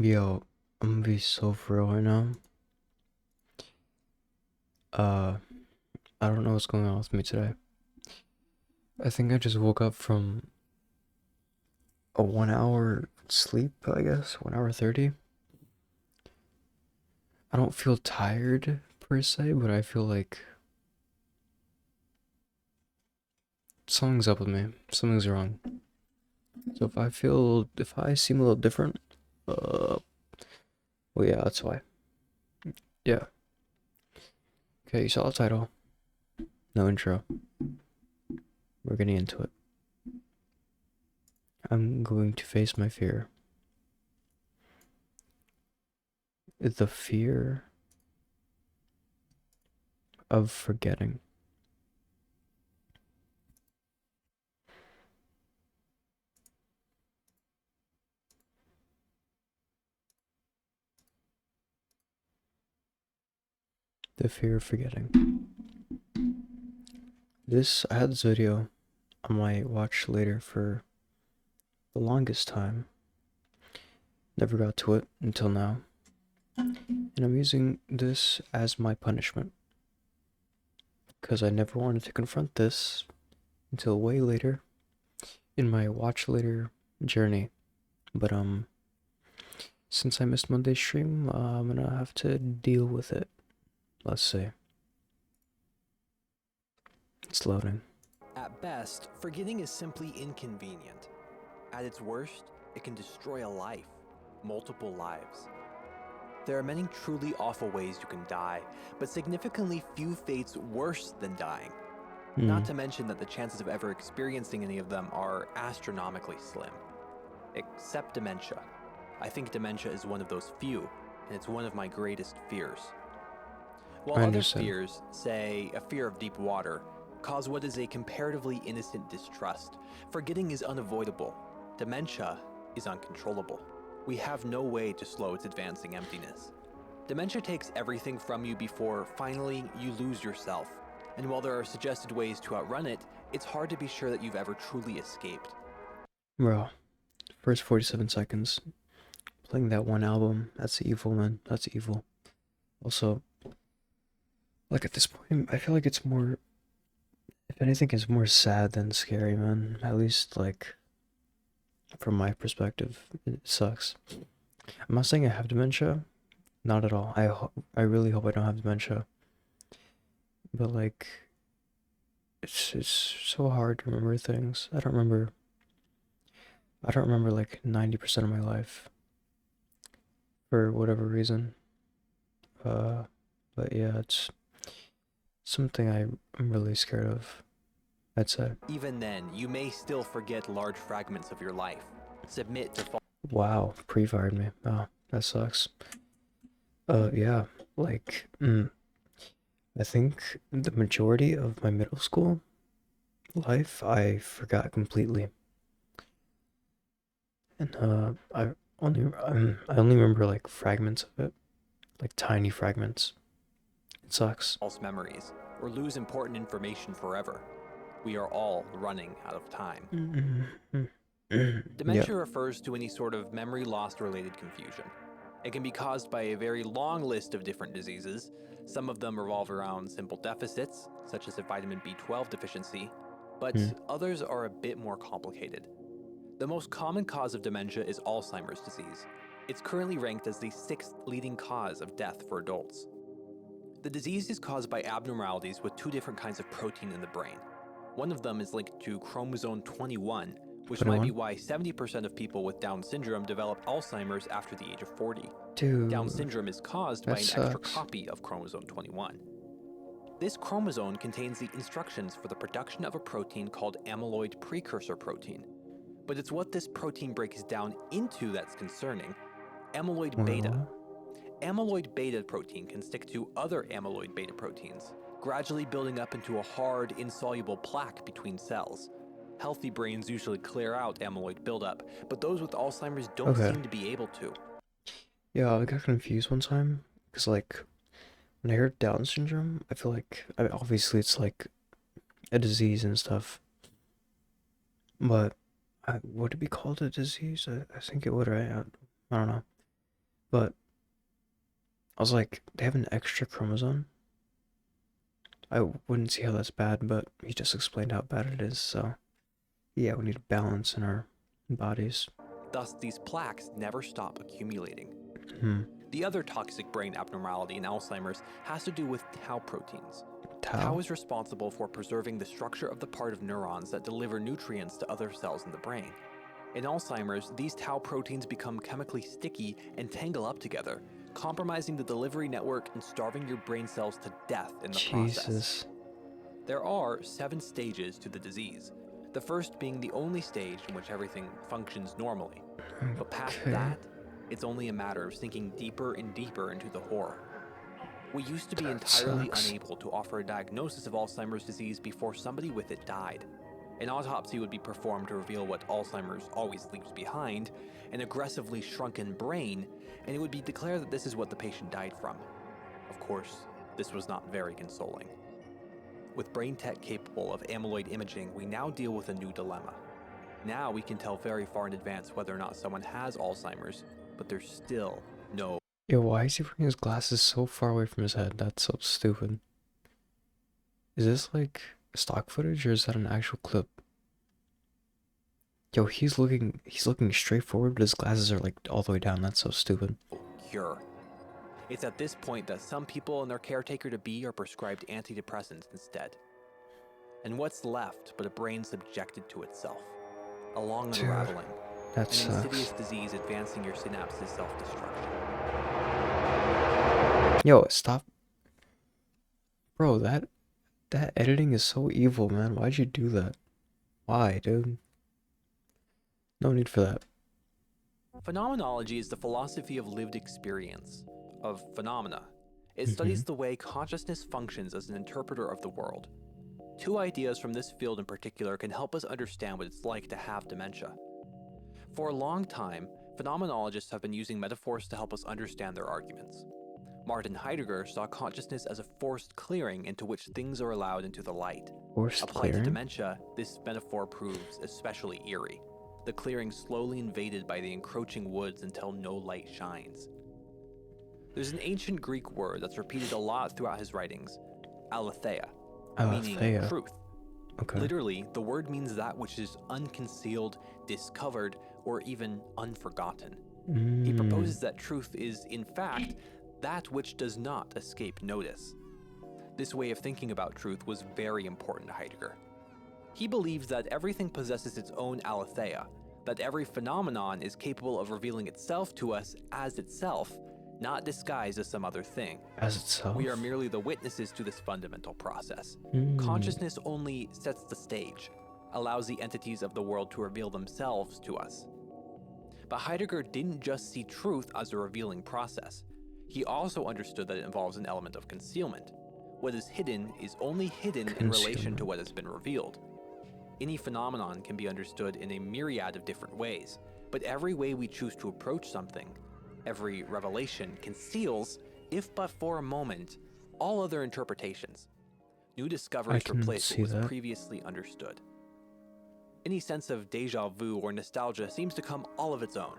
Yo, I'm gonna be so for real right now. Uh, I don't know what's going on with me today. I think I just woke up from a 1 hour sleep, I guess, 1 hour 30. I don't feel tired per se, but I feel like something's up with me. Something's wrong. So if I seem a little different, uh, well, yeah, that's why. Yeah. Okay, you saw the title. No intro. We're getting into it. I'm going to face my fear. The fear of forgetting. The fear of forgetting. I had this video on my watch later for the longest time. Never got to it until now. And I'm using this as my punishment. Because I never wanted to confront this until way later in my watch later journey. But, since I missed Monday's stream, I'm gonna have to deal with it. Let's see. It's loading. At best, forgetting is simply inconvenient. At its worst, it can destroy a life, multiple lives. There are many truly awful ways you can die, but significantly few fates worse than dying. Not to mention that the chances of ever experiencing any of them are astronomically slim. Except dementia. I think dementia is one of those few, and it's one of my greatest fears. While I other understand. fears, say a fear of deep water, cause what is a comparatively innocent distrust, forgetting is unavoidable. Dementia is uncontrollable. We have no way to slow its advancing emptiness. Dementia takes everything from you before, finally, you lose yourself. And while there are suggested ways to outrun it, it's hard to be sure that you've ever truly escaped. Bro, first 47 seconds. Playing that one album, that's evil, man. That's evil. Also, like at this point, I feel like it's more, if anything, it's more sad than scary, man. At least, like, from my perspective, it sucks. I'm not saying I have dementia, not at all. I really hope I don't have dementia. But like, it's so hard to remember things. I don't remember like 90% of my life for whatever reason. Uh, but yeah, it's something I'm really scared of, I'd say. Even then, you may still forget large fragments of your life. Submit to Wow, pre-fired me. Oh, that sucks. Yeah, like, I think the majority of my middle school life I forgot completely. And I only remember like fragments of it, like tiny fragments. It sucks. false memories, or lose important information forever. We are all running out of time. Yeah. Dementia refers to any sort of memory loss related confusion. It can be caused by a very long list of different diseases. Some of them revolve around simple deficits, such as a vitamin B12 deficiency, but others are a bit more complicated. The most common cause of dementia is Alzheimer's disease. It's currently ranked as the 6th leading cause of death for adults. The disease is caused by abnormalities with two different kinds of protein in the brain. One of them is linked to chromosome 21, which might be 21? why 70% of people with Down syndrome develop Alzheimer's after the age of 40. Down Dude, syndrome is caused by that an extra sucks. copy of chromosome 21. This chromosome contains the instructions for the production of a protein called amyloid precursor protein. But it's what this protein breaks down into that's concerning: amyloid beta. Well, Amyloid beta protein can stick to other amyloid beta proteins, gradually building up into a hard, insoluble plaque between cells. Healthy brains usually clear out amyloid buildup, but those with Alzheimer's don't okay. seem to be able to. Yeah, I got confused one time because like when I heard Down syndrome, I feel like obviously it's like a disease and stuff, but would it be called a disease? I think it would, right? I don't know. But I was like, they have an extra chromosome. I wouldn't see how that's bad, but he just explained how bad it is. So yeah, we need balance in our bodies. Thus, these plaques never stop accumulating. Hmm. The other toxic brain abnormality in Alzheimer's has to do with tau proteins. Tau Tau? is responsible for preserving the structure of the part of neurons that deliver nutrients to other cells in the brain. In Alzheimer's, these tau proteins become chemically sticky and tangle up together, compromising the delivery network and starving your brain cells to death in the process. Jesus. There are 7 stages to the disease, the first being the only stage in which everything functions normally. But past Okay. that, it's only a matter of sinking deeper and deeper into the horror. We used to be That entirely sucks. unable to offer a diagnosis of Alzheimer's disease before somebody with it died. An autopsy would be performed to reveal what Alzheimer's always leaves behind, an aggressively shrunken brain, and it would be declared that this is what the patient died from. Of course, this was not very consoling. With brain tech capable of amyloid imaging, we now deal with a new dilemma. Now we can tell very far in advance whether or not someone has Alzheimer's, but there's still no. Yo, why is he wearing his glasses so far away from his head? That's so stupid. Is this like stock footage or is that an actual clip? Yo, he's looking straight forward, but his glasses are like all the way down. That's so stupid. Cure. It's at this point that some people and their caretaker-to-be are prescribed antidepressants instead. And what's left but a brain subjected to itself? A long Dude, unraveling, that an insidious sucks. disease advancing your synapses' self-destruction. Yo, stop. Bro, that editing is so evil, man. Why'd you do that? Why, dude? No need for that. Phenomenology is the philosophy of lived experience, of phenomena. It Mm-hmm. studies the way consciousness functions as an interpreter of the world. 2 ideas from this field in particular can help us understand what it's like to have dementia. For a long time, phenomenologists have been using metaphors to help us understand their arguments. Martin Heidegger saw consciousness as a forced clearing into which things are allowed into the light. Forced Applied to clearing? dementia, this metaphor proves especially eerie, the clearing slowly invaded by the encroaching woods until no light shines. There's an ancient Greek word that's repeated a lot throughout his writings, aletheia, meaning Alethea. truth. Okay. Literally, the word means that which is unconcealed, discovered, or even unforgotten. He Mmm. proposes that truth is, in fact, that which does not escape notice. This way of thinking about truth was very important to Heidegger. He believes that everything possesses its own aletheia, that every phenomenon is capable of revealing itself to us as itself, not disguised as some other thing. As We are itself? merely the witnesses to this fundamental process. Mmm. Consciousness only sets the stage, allows the entities of the world to reveal themselves to us. But Heidegger didn't just see truth as a revealing process. He also understood that it involves an element of concealment. What is hidden is only hidden in relation to what has Concealment. been revealed. Any phenomenon can be understood in a myriad of different ways, but every way we choose to approach something, every revelation conceals, if but for a moment, all other interpretations. New I discoveries can replace what see was that. previously understood. Any sense of deja vu or nostalgia seems to come all of its own,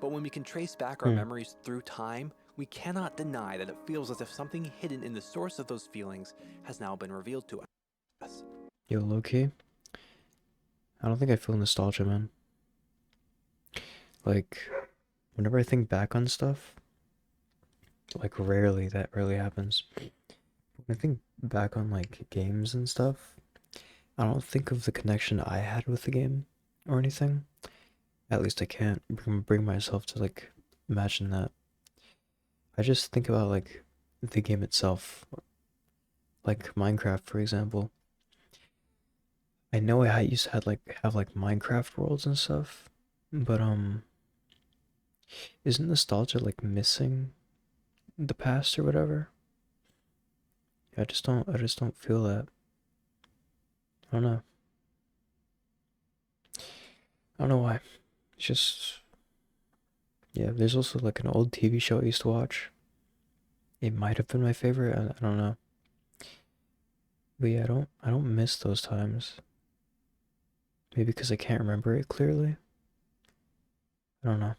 but when we can trace back our Hmm. memories through time, we cannot deny that it feels as if something hidden in the source of those feelings has now been revealed to us. Yo, low-key, I don't think I feel nostalgia, man. Like, whenever I think back on stuff, like rarely, that rarely happens. When I think back on like games and stuff, I don't think of the connection I had with the game or anything. At least I can't bring myself to like imagine that. I just think about like the game itself, like Minecraft, for example. I know I used to have like Minecraft worlds and stuff, but isn't nostalgia like missing the past or whatever? I just don't feel that. I don't know. I don't know why. It's just yeah. There's also like an old TV show I used to watch. It might have been my favorite. I don't know. But yeah, I don't miss those times. Maybe because I can't remember it clearly. I don't know.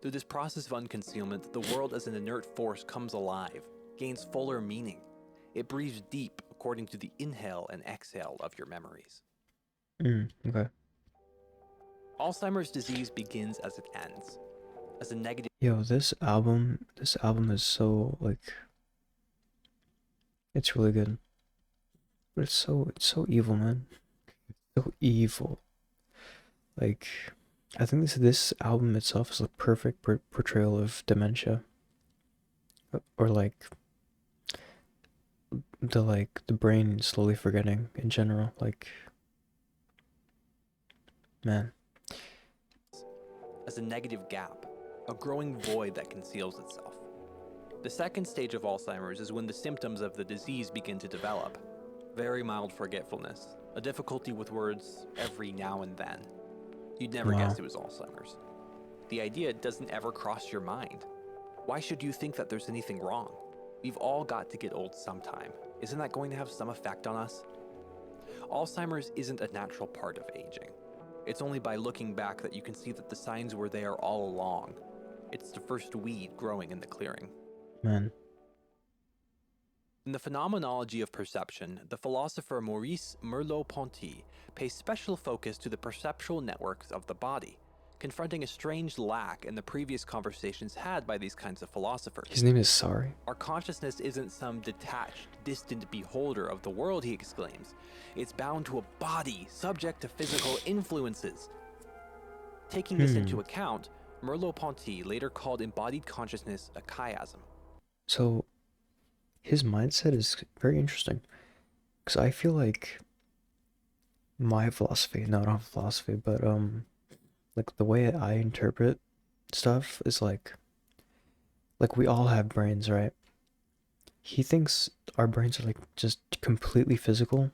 Through this process of unconcealment, the world as an inert force comes alive, gains fuller meaning. It breathes deep according to the inhale and exhale of your memories. Okay. Alzheimer's disease begins as it ends, as a negative. Yo, this album is so, like, it's really good. But it's so evil, man. So evil. Like, I think this album itself is a perfect portrayal of dementia. Or like the brain slowly forgetting in general. Like, man. As a negative gap, a growing void that conceals itself. The second stage of Alzheimer's is when the symptoms of the disease begin to develop. Very mild forgetfulness, a difficulty with words every now and then. You'd never Wow. guess it was Alzheimer's. The idea doesn't ever cross your mind. Why should you think that there's anything wrong? We've all got to get old sometime. Isn't that going to have some effect on us? Alzheimer's isn't a natural part of aging. It's only by looking back that you can see that the signs were there all along. It's the first weed growing in the clearing. Man. In the phenomenology of perception, the philosopher Maurice Merleau-Ponty pays special focus to the perceptual networks of the body, confronting a strange lack in the previous conversations had by these kinds of philosophers. His name is Sorry. Our consciousness isn't some detached, distant beholder of the world, he exclaims. It's bound to a body, subject to physical influences. Taking this into account, Merleau-Ponty later called embodied consciousness a chiasm. So, his mindset is very interesting. Because I feel like my philosophy, no, I don't have philosophy, but, like, the way I interpret stuff is like we all have brains, right? He thinks our brains are, like, just completely physical.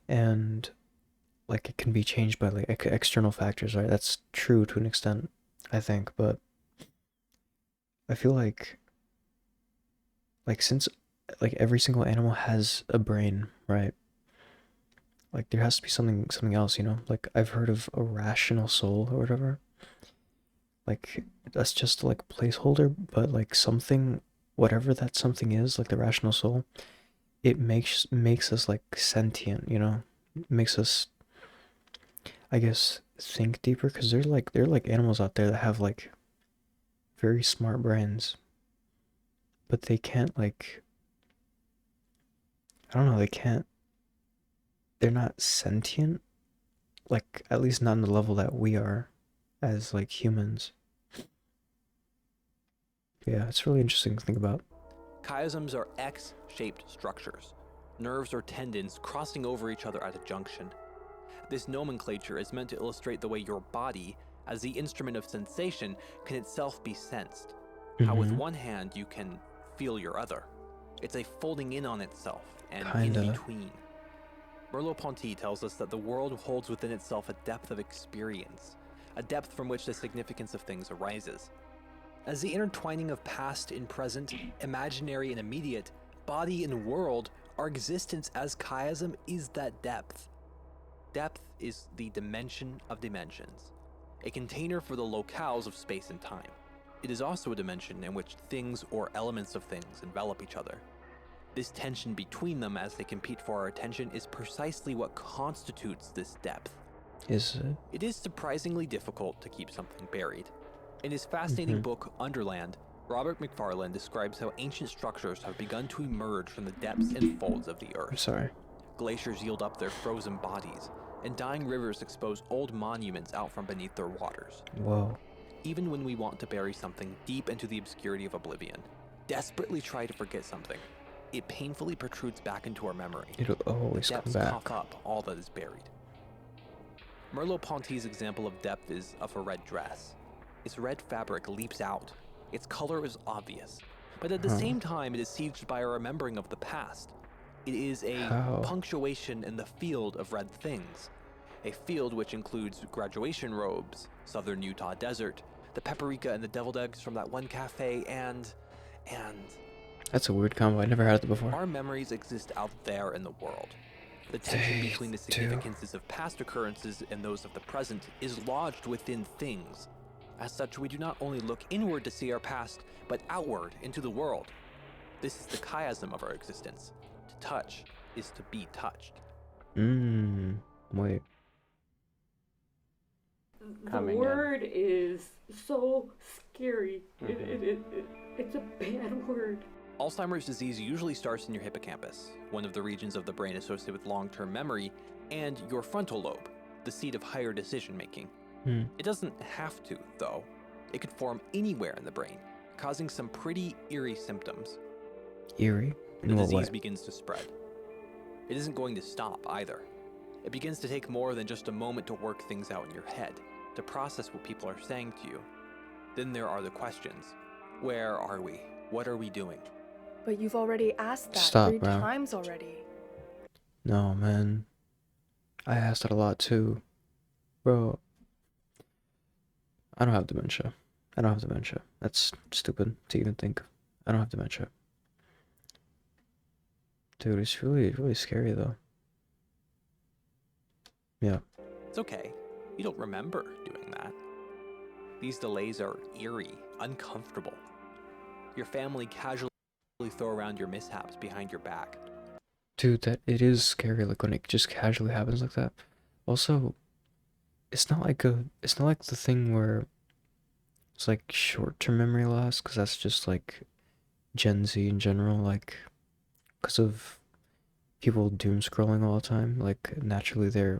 And, like, it can be changed by, like, external factors, right? That's true to an extent, I think, but I feel like since like every single animal has a brain, right? Like there has to be something else, you know? Like I've heard of a rational soul or whatever. Like that's just like a placeholder, but like something, whatever that something is, like the rational soul, it makes us like sentient, you know? It makes us, I guess, think deeper because there are like animals out there that have like very smart brains, but they can't like, I don't know, they're not sentient, like at least not on the level that we are as like humans. Yeah, it's really interesting to think about. Chiasms are X-shaped structures, nerves or tendons crossing over each other at a junction. This nomenclature is meant to illustrate the way your body, as the instrument of sensation, can itself be sensed. How with one hand you can feel your other. It's a folding in on itself and Kinda. in between. Merleau-Ponty tells us that the world holds within itself a depth of experience, a depth from which the significance of things arises. As the intertwining of past and present, imaginary and immediate, body and world, our existence as chiasm is that depth. Depth is the dimension of dimensions, a container for the locales of space and time. It is also a dimension in which things or elements of things envelop each other. This tension between them as they compete for our attention is precisely what constitutes this depth. Is it? It is surprisingly difficult to keep something buried. In his fascinating book, Underland, Robert McFarlane describes how ancient structures have begun to emerge from the depths and folds of the I'm earth. sorry. Glaciers yield up their frozen bodies, and dying rivers expose old monuments out from beneath their waters. Whoa. Even when we want to bury something deep into the obscurity of oblivion, desperately try to forget something, it painfully protrudes back into our memory. It'll always The come depths back. cough up all that is buried. Merleau-Ponty's example of depth is of a red dress. Its red fabric leaps out. Its color is obvious, but at the same time it is sieged by a remembering of the past. It is a How? punctuation in the field of red things. A field which includes graduation robes, southern Utah desert, the paprika and the deviled eggs from that one cafe, and That's a weird combo. I never had it before. our memories exist out there in the world. The tension They between the do. significances of past occurrences and those of the present is lodged within things. As such, we do not only look inward to see our past, but outward into the world. This is the chiasm of our existence. To touch is to be touched. Wait. The Coming in. word is so scary. It's a bad word. Alzheimer's disease usually starts in your hippocampus, one of the regions of the brain associated with long-term memory, and your frontal lobe, the seat of higher decision-making. It doesn't have to, though. It could form anywhere in the brain, causing some pretty eerie symptoms. Eerie? The In what disease way? begins to spread. It isn't going to stop either. It begins to take more than just a moment to work things out in your head, to process what people are saying to you. Then there are the questions. Where are we? What are we doing? But you've already asked that Stop, 3 bro. times already. No, man. I asked that a lot too. Bro, I don't have dementia. I don't have dementia. That's stupid to even think. I don't have dementia. Dude, it's really scary though. Yeah. It's okay. You don't remember doing that. These delays are eerie, uncomfortable. Your family casually throw around your mishaps behind your back. Dude, that it is scary, like when it just casually happens like that. Also, it's not like the thing where it's like short-term memory loss, because that's just like Gen Z in general, like because of people doom scrolling all the time, like naturally their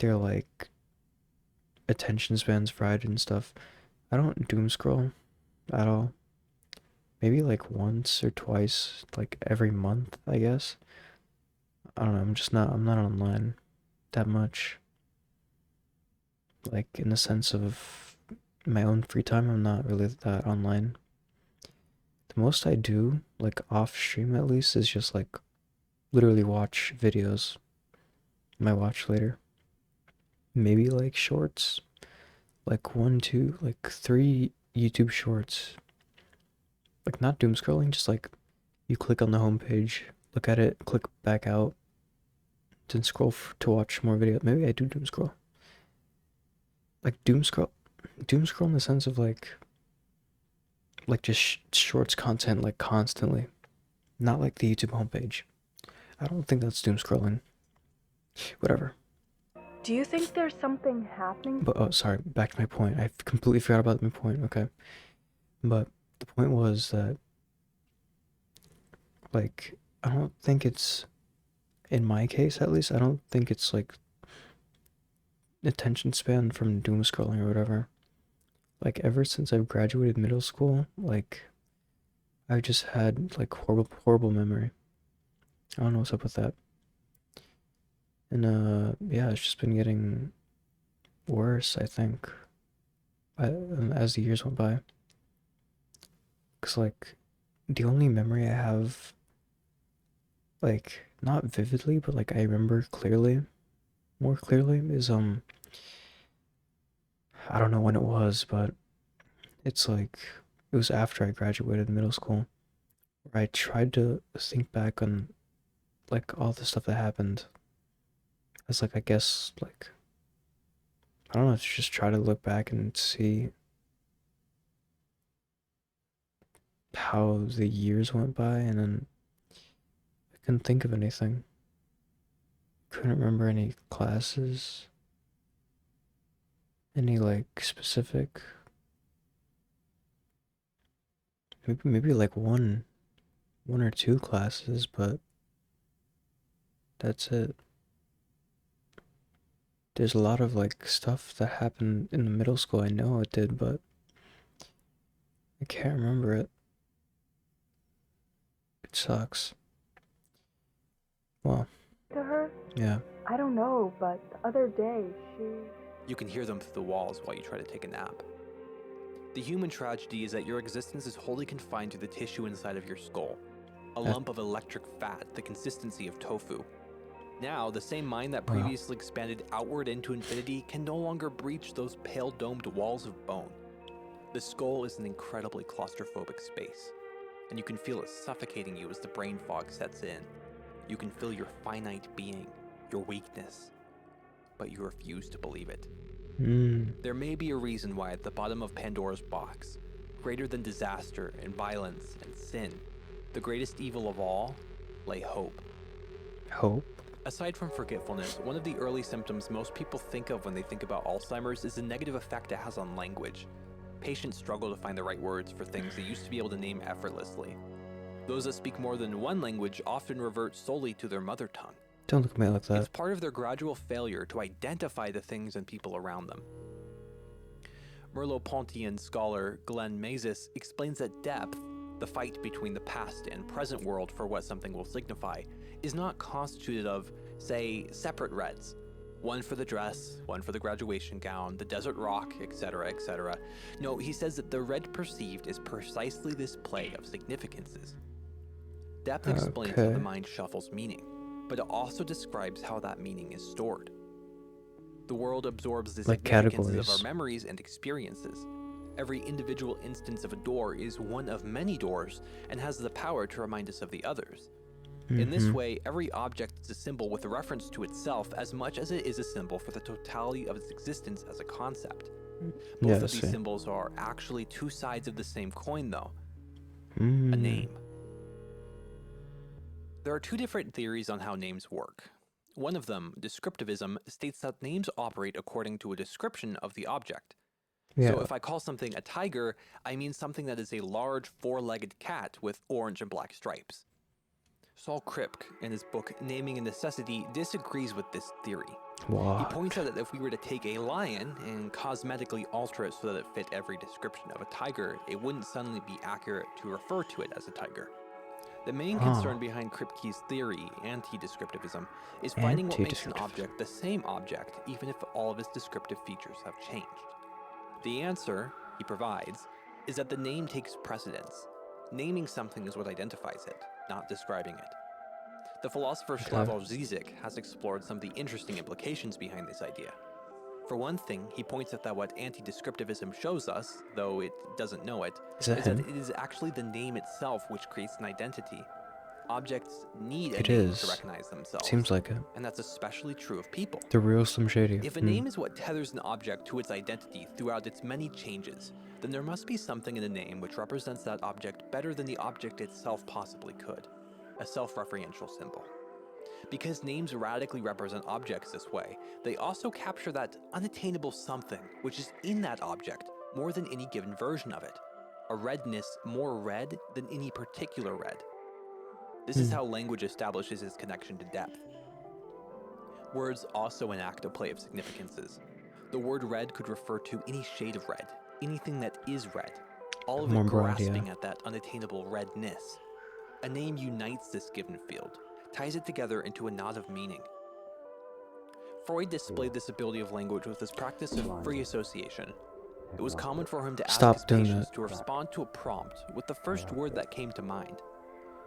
like attention spans fried and stuff. I don't doom scroll at all. Maybe like once or twice, like every month, I guess. I don't know, I'm not online that much. Like in the sense of my own free time, I'm not really that online. The most I do, like off stream at least, is just like literally watch videos. My watch later. Maybe like shorts. Like 1, 2, like 3 YouTube shorts. Like not doom scrolling, just like you click on the homepage, look at it, click back out, then scroll to watch more videos. Maybe I do doom scroll. Like doom scroll in the sense of like just shorts content like constantly, not like the YouTube homepage. I don't think that's doom scrolling. Whatever. Do you think there's something happening? But oh, sorry. Back to my point. I completely forgot about my point. Okay, but the point was that like I don't think it's, in my case at least, I don't think it's like attention span from doom scrolling or whatever. Like ever since I've graduated middle school, like I've just had like horrible memory. I don't know what's up with that. And yeah, it's just been getting worse, I think, as the years went by. Cause like the only memory I have, like not vividly, but like I remember clearly, more clearly, is I don't know when it was, but it's like it was after I graduated middle school, where I tried to think back on like all the stuff that happened. As like I guess like I don't know, to just try to look back and see how the years went by, and then I couldn't think of anything. Couldn't remember any classes, any like specific. Maybe like one or two classes, but that's it. There's a lot of like stuff that happened in the middle school. I know it did, but I can't remember it. It sucks. Well, To her? yeah. I don't know, but the other day, You can hear them through the walls while you try to take a nap. The human tragedy is that your existence is wholly confined to the tissue inside of your skull, a lump of electric fat the consistency of tofu. Now, the same mind that Wow. previously expanded outward into infinity can no longer breach those pale domed walls of bone. The skull is an incredibly claustrophobic space, and you can feel it suffocating you as the brain fog sets in. You can feel your finite being, your weakness, but you refuse to believe it. There may be a reason why at the bottom of Pandora's box, greater than disaster and violence and sin, the greatest evil of all lay hope. Hope? Aside from forgetfulness, one of the early symptoms most people think of when they think about Alzheimer's is the negative effect it has on language. Patients struggle to find the right words for things they used to be able to name effortlessly. Those that speak more than one language often revert solely to their mother tongue. Don't look at me like that. It's part of their gradual failure to identify the things and people around them. Merleau-Pontian scholar Glenn Mazis explains that depth, the fight between the past and present world for what something will signify, is not constituted of, say, separate reds. One for the dress, one for the graduation gown, the desert rock, etc., etc. No, he says that the red perceived is precisely this play of significances. Depth explains how the mind shuffles meaning, but it also describes how that meaning is stored. The world absorbs the significances of our memories and experiences. Every individual instance of a door is one of many doors and has the power to remind us of the others. In this way, every object is a symbol with reference to itself as much as it is a symbol for the totality of its existence as a concept. Both of these symbols are actually two sides of the same coin, though. A name. There are two different theories on how names work. One of them, descriptivism, states that names operate according to a description of the object. So if I call something a tiger, I mean something that is a large four-legged cat with orange and black stripes. Saul Kripke, in his book Naming a Necessity, disagrees with this theory. He points out that if we were to take a lion and cosmetically alter it so that it fit every description of a tiger, it wouldn't suddenly be accurate to refer to it as a tiger. The main concern behind Kripke's theory, anti-descriptivism, is finding what makes an object the same object, even if all of its descriptive features have changed. The answer, he provides, is that the name takes precedence. Naming something is what identifies it, not describing it. The philosopher Slavoj Žižek has explored some of the interesting implications behind this idea. For one thing, he points out that what anti-descriptivism shows us, though it doesn't know it, is that it is actually the name itself which creates an identity. Objects need a name to recognize themselves. Seems like it. And that's especially true of people. The real Slim Shady. If a name is what tethers an object to its identity throughout its many changes, then there must be something in the name which represents that object better than the object itself possibly could. A self-referential symbol. Because names radically represent objects this way, they also capture that unattainable something which is in that object more than any given version of it. A redness more red than any particular red. This is how language establishes its connection to depth. Words also enact a play of significances. The word red could refer to any shade of red, anything that is red, all of it grasping at that unattainable redness. A name unites this given field, ties it together into a knot of meaning. Freud displayed this ability of language with his practice of free association. It was common for him to ask his patients to respond to a prompt with the first word that came to mind.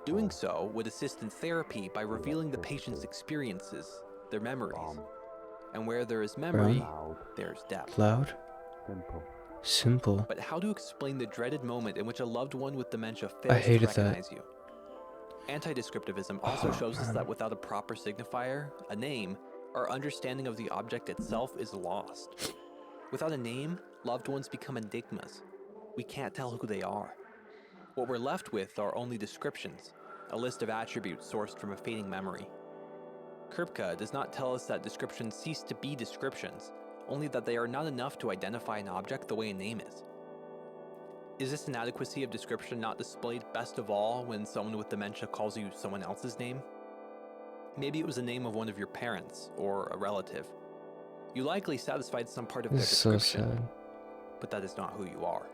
Doing so would assist in therapy by revealing the patient's experiences, their memories. And where there is memory, there's depth. Loud? Simple. But how to explain the dreaded moment in which a loved one with dementia fails to recognize you? Anti-descriptivism also shows us that without a proper signifier, a name, our understanding of the object itself is lost. Without a name, loved ones become enigmas. We can't tell who they are. What we're left with are only descriptions, a list of attributes sourced from a fading memory. Kripke does not tell us that descriptions cease to be descriptions, only that they are not enough to identify an object the way a name is. Is this inadequacy of description not displayed best of all when someone with dementia calls you someone else's name? Maybe it was the name of one of your parents or a relative. You likely satisfied some part of their description, but that is not who you are.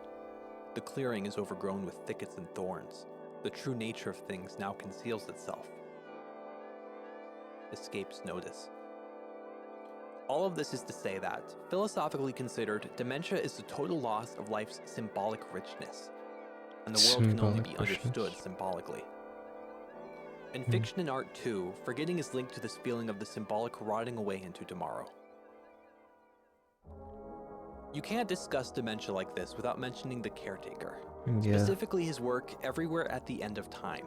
The clearing is overgrown with thickets and thorns. The true nature of things now conceals itself. Escapes notice. All of this is to say that, philosophically considered, dementia is the total loss of life's symbolic richness, and the world can only be understood symbolically. In fiction and art too, forgetting is linked to this feeling of the symbolic rotting away into tomorrow. You can't discuss dementia like this without mentioning The Caretaker, specifically his work Everywhere at the End of Time,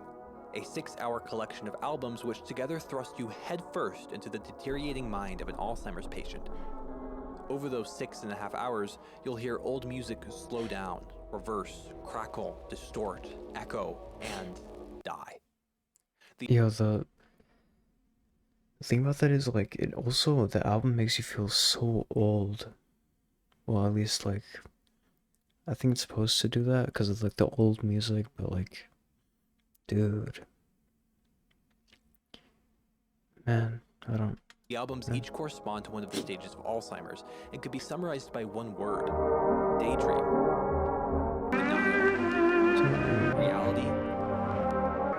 a 6-hour collection of albums which together thrust you headfirst into the deteriorating mind of an Alzheimer's patient. Over those 6.5 hours, you'll hear old music slow down, reverse, crackle, distort, echo, and die. Yeah, the thing about that is like it also the album makes you feel so old. Well, at least like I think it's supposed to do that because of like the old music, but like, dude, man, I don't. The albums each correspond to one of the stages of Alzheimer's and could be summarized by one word: daydream, denial, reality,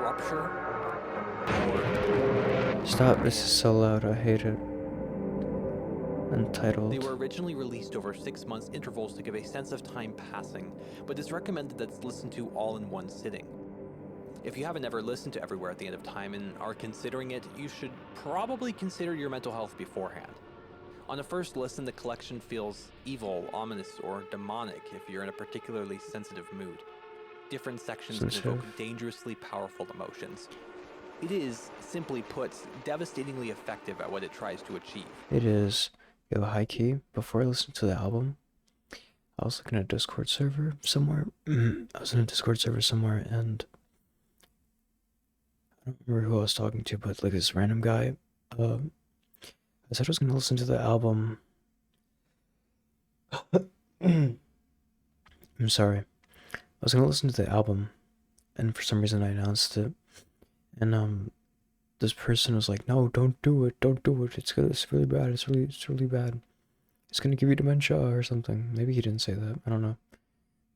rupture, or Stop! This is so loud. I hate it. Untitled. They were originally released over 6 months intervals to give a sense of time passing, but it's recommended that it's listened to all in one sitting. If you haven't ever listened to Everywhere at the End of Time and are considering it, you should probably consider your mental health beforehand. On a first listen, the collection feels evil, ominous, or demonic if you're in a particularly sensitive mood. Different sections can evoke dangerously powerful emotions. It is, simply put, devastatingly effective at what it tries to achieve. It is. Yo, high key, before I listened to the album, I was looking at a Discord server somewhere. I was in a Discord server somewhere, and I don't remember who I was talking to, but like this random guy, I said I was gonna listen to the album. I'm sorry. I was gonna listen to the album, and for some reason I announced it, and this person was like, "No, don't do it, don't do it. It's really bad. It's really bad. It's gonna give you dementia or something." Maybe he didn't say that. I don't know,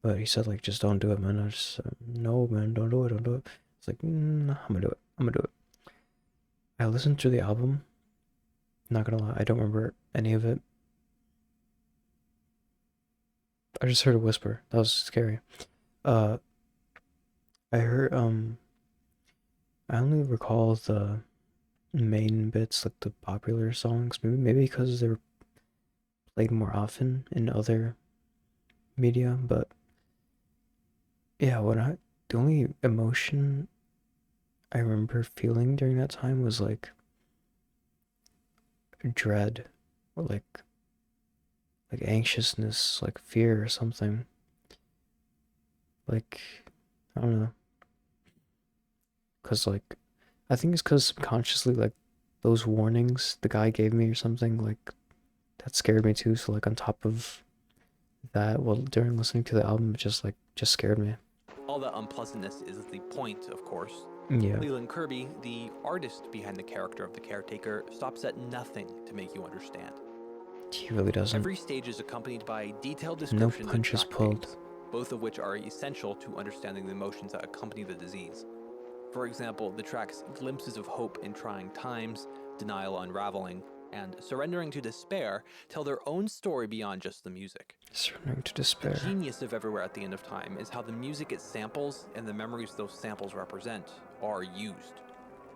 but he said like, "Just don't do it, man." I just no, man, don't do it, don't do it. It's like, I'm gonna do it. I'm gonna do it. I listened to the album. Not gonna lie, I don't remember any of it. I just heard a whisper. That was scary. I heard I only recall the main bits, like the popular songs. Maybe because they were played more often in other media, but yeah, the only emotion I remember feeling during that time was like dread or like anxiousness, like fear or something. Like, I don't know. Cause like, I think it's cause subconsciously like those warnings the guy gave me or something, like that scared me too. So like on top of that, well, during listening to the album, it just scared me. All that unpleasantness is the point, of course. Yeah. Leland Kirby, the artist behind the character of the caretaker, stops at nothing to make you understand. He really doesn't. Every stage is accompanied by detailed descriptions No punches pulled. names, both of which are essential to understanding the emotions that accompany the disease. For example, the tracks Glimpses of Hope in Trying Times, Denial Unraveling, and Surrendering to Despair tell their own story beyond just the music. Surrendering to Despair. The genius of Everywhere at the End of Time is how the music it samples and the memories those samples represent are used.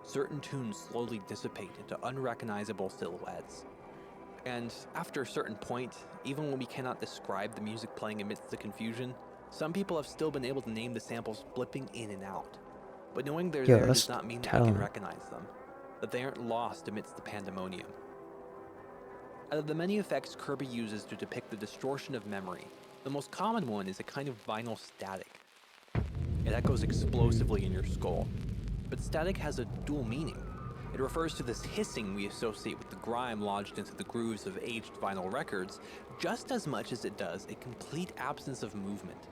Certain tunes slowly dissipate into unrecognizable silhouettes. And after a certain point, even when we cannot describe the music playing amidst the confusion, some people have still been able to name the samples blipping in and out. But knowing they're there does not mean that we can recognize them, that they aren't lost amidst the pandemonium. Out of the many effects Kirby uses to depict the distortion of memory, the most common one is a kind of vinyl static. It echoes explosively in your skull. But static has a dual meaning. It refers to this hissing we associate with the grime lodged into the grooves of aged vinyl records, just as much as it does a complete absence of movement.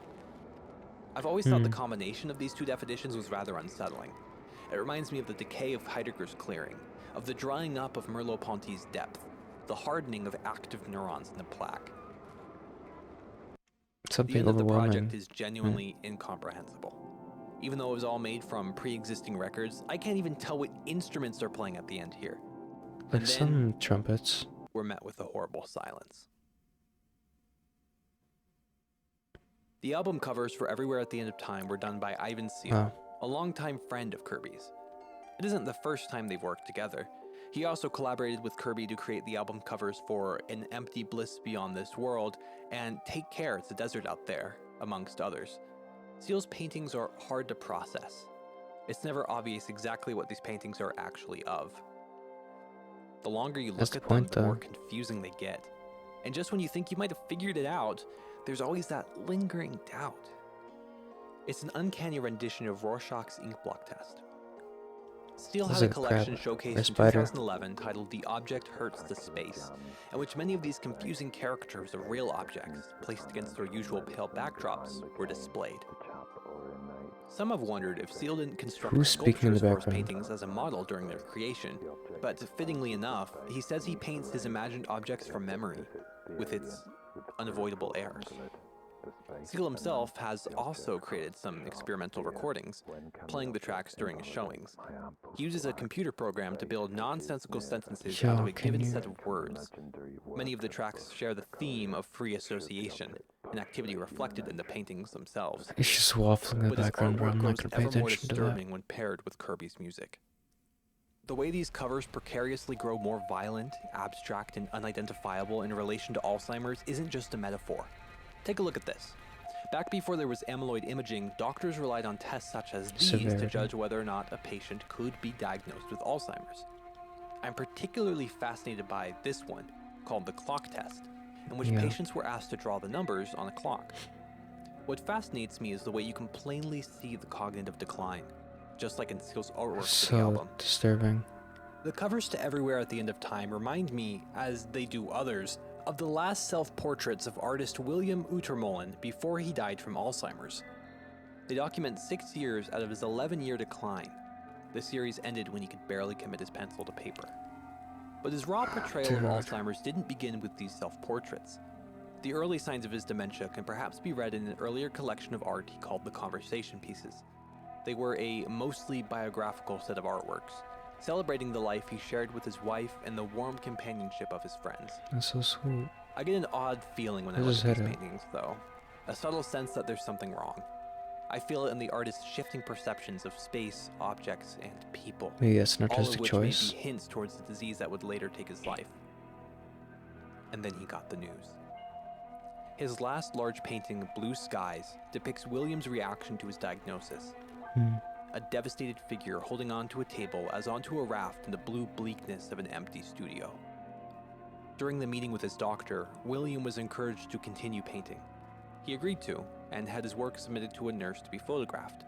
I've always thought the combination of these two definitions was rather unsettling. It reminds me of the decay of Heidegger's clearing, of the drying up of Merleau-Ponty's depth, the hardening of active neurons in the plaque. Something the end overwhelming. of the project is genuinely incomprehensible. Even though it was all made from pre-existing records, I can't even tell what instruments are playing at the end here. Like some trumpets. We're met with a horrible silence. The album covers for Everywhere at the End of Time were done by Ivan Seal, a longtime friend of Kirby's. It isn't the first time they've worked together. He also collaborated with Kirby to create the album covers for An Empty Bliss Beyond This World and Take Care, It's a Desert Out There, amongst others. Seal's paintings are hard to process. It's never obvious exactly what these paintings are actually of. The longer you look at them, the more confusing they get. And just when you think you might have figured it out, there's always that lingering doubt. It's an uncanny rendition of Rorschach's ink block test. Steele Looks had a like a collection crab or showcased a in spider. 2011 titled The Object Hurts the Space, in which many of these confusing caricatures of real objects, placed against their usual pale backdrops, were displayed. Some have wondered if Steele didn't construct Who's speaking in the sculptures for his background? paintings as a model during their creation, but fittingly enough, he says he paints his imagined objects from memory, with its unavoidable errors. Steele himself has also created some experimental recordings, playing the tracks during his showings. He uses a computer program to build nonsensical sentences out of a given set of words. Many of the tracks share the theme of free association, an activity reflected in the paintings themselves. It's just waffling in the But his background, bro. artwork I'm not grows gonna pay ever more attention to that. disturbing when paired with Kirby's music. The way these covers precariously grow more violent, abstract, and unidentifiable in relation to Alzheimer's isn't just a metaphor. Take a look at this. Back before there was amyloid imaging, doctors relied on tests such as these to Severity. judge whether or not a patient could be diagnosed with Alzheimer's. I'm particularly fascinated by this one, called the clock test, in which Yeah. patients were asked to draw the numbers on a clock. What fascinates me is the way you can plainly see the cognitive decline, just like in Steele's artwork for the So album. disturbing. The covers to Everywhere at the End of Time remind me, as they do others, of the last self-portraits of artist William Utermohlen before he died from Alzheimer's. They document 6 years out of his 11-year decline. The series ended when he could barely commit his pencil to paper. But his raw portrayal of Dude. Alzheimer's didn't begin with these self-portraits. The early signs of his dementia can perhaps be read in an earlier collection of art he called the Conversation Pieces. They were a mostly biographical set of artworks, celebrating the life he shared with his wife and the warm companionship of his friends. That's so sweet. I get an odd feeling when I Where's look at his these head at? paintings, though. A subtle sense that there's something wrong. I feel it in the artist's shifting perceptions of space, objects, and people, Maybe that's an all of artistic which choice. may be hints towards the disease that would later take his life. And then he got the news. His last large painting, Blue Skies, depicts William's reaction to his diagnosis. Hmm. A devastated figure holding onto a table as onto a raft in the blue bleakness of an empty studio. During the meeting with his doctor, William was encouraged to continue painting. He agreed to, and had his work submitted to a nurse to be photographed.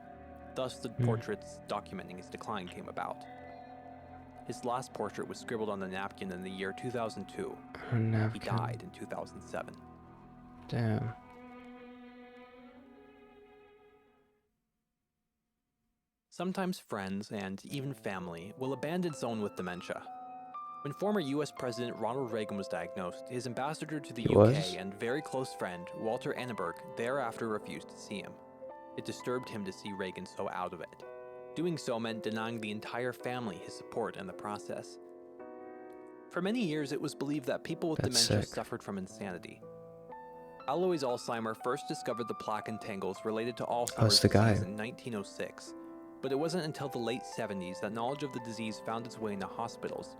Thus, the portraits documenting his decline came about. His last portrait was scribbled on a napkin in the year 2002. A He napkin. died in 2007. Damn. Sometimes friends, and even family, will abandon someone with dementia. When former US President Ronald Reagan was diagnosed, his ambassador to the He UK was? and very close friend, Walter Annenberg, thereafter refused to see him. It disturbed him to see Reagan so out of it. Doing so meant denying the entire family his support in the process. For many years, it was believed that people with That's dementia sick. suffered from insanity. Alois Alzheimer first discovered the plaque and tangles related to Alzheimer's the guy. disease in 1906, but it wasn't until the late 70s that knowledge of the disease found its way into hospitals.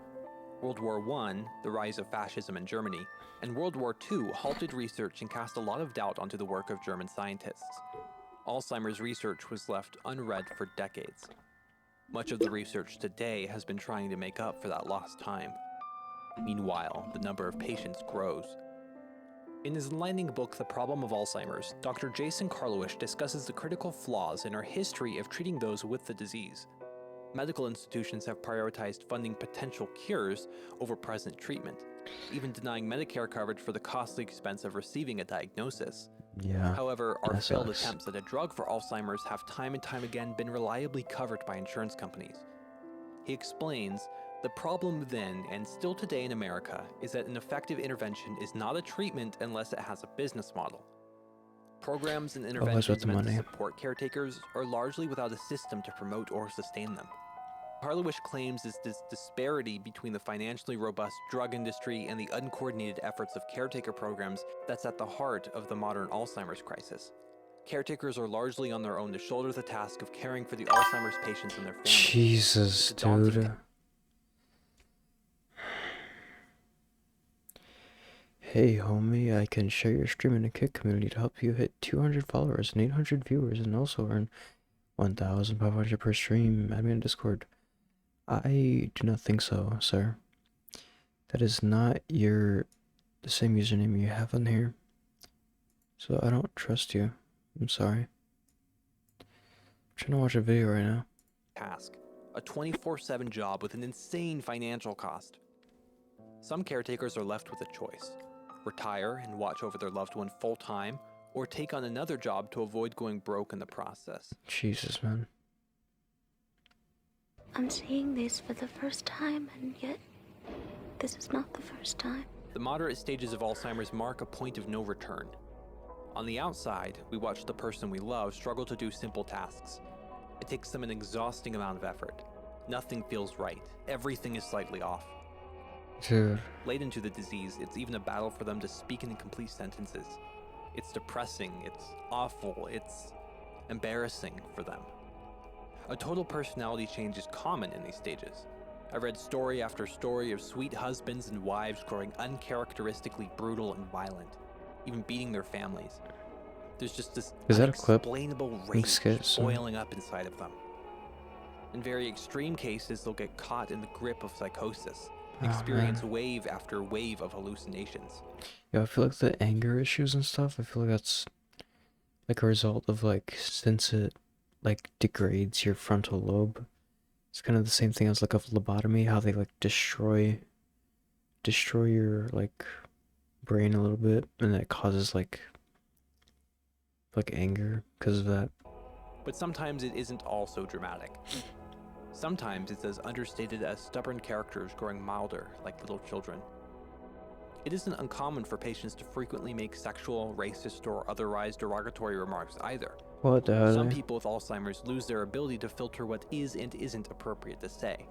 World War I, the rise of fascism in Germany, and World War II halted research and cast a lot of doubt onto the work of German scientists. Alzheimer's research was left unread for decades. Much of the research today has been trying to make up for that lost time. Meanwhile, the number of patients grows. In his enlightening book, The Problem of Alzheimer's, Dr. Jason Karlowicz discusses the critical flaws in our history of treating those with the disease. Medical institutions have prioritized funding potential cures over present treatment, even denying Medicare coverage for the costly expense of receiving a diagnosis. Yeah. However, our that failed sucks. attempts at a drug for Alzheimer's have time and time again been reliably covered by insurance companies. He explains, the problem then, and still today in America, is that an effective intervention is not a treatment unless it has a business model. Programs and about interventions the meant to money. support caretakers are largely without a system to promote or sustain them. Karlowicz claims is this disparity between the financially robust drug industry and the uncoordinated efforts of caretaker programs that's at the heart of the modern Alzheimer's crisis. Caretakers are largely on their own to shoulder the task of caring for the Alzheimer's patients and their families. Jesus, It's a daunting dude. task. Hey, homie, I can share your stream in a Kick community to help you hit 200 followers and 800 viewers and also earn 1,500 per stream. Add me on Discord. I do not think so, sir. That is not your the same username you have on here. So I don't trust you. I'm sorry. I'm trying to watch a video right now. Task. A 24/7 job with an insane financial cost. Some caretakers are left with a choice. Retire and watch over their loved one full-time, or take on another job to avoid going broke in the process. Jesus, man. I'm seeing this for the first time, and yet this is not the first time. The moderate stages of Alzheimer's mark a point of no return. On the outside, we watch the person we love struggle to do simple tasks. It takes them an exhausting amount of effort. Nothing feels right. Everything is slightly off. Dude. Late into the disease, it's even a battle for them to speak in complete sentences. It's depressing, it's awful, it's embarrassing for them. A total personality change is common in these stages. I've read story after story of sweet husbands and wives growing uncharacteristically brutal and violent, even beating their families. There's just this unexplainable rage boiling up inside of them. In very extreme cases, they'll get caught in the grip of psychosis, experience wave after wave of hallucinations. Yeah, I feel like the anger issues and stuff, I feel like that's like a result of like, since it like degrades your frontal lobe. It's kind of the same thing as like a lobotomy, how they like destroy your like brain a little bit, and that causes like anger because of that. But sometimes it isn't all so dramatic. Sometimes it's as understated as stubborn characters growing milder like little children. It isn't uncommon for patients to frequently make sexual, racist, or otherwise derogatory remarks either. What the hell? Some people with Alzheimer's lose their ability to filter what is and isn't appropriate to say.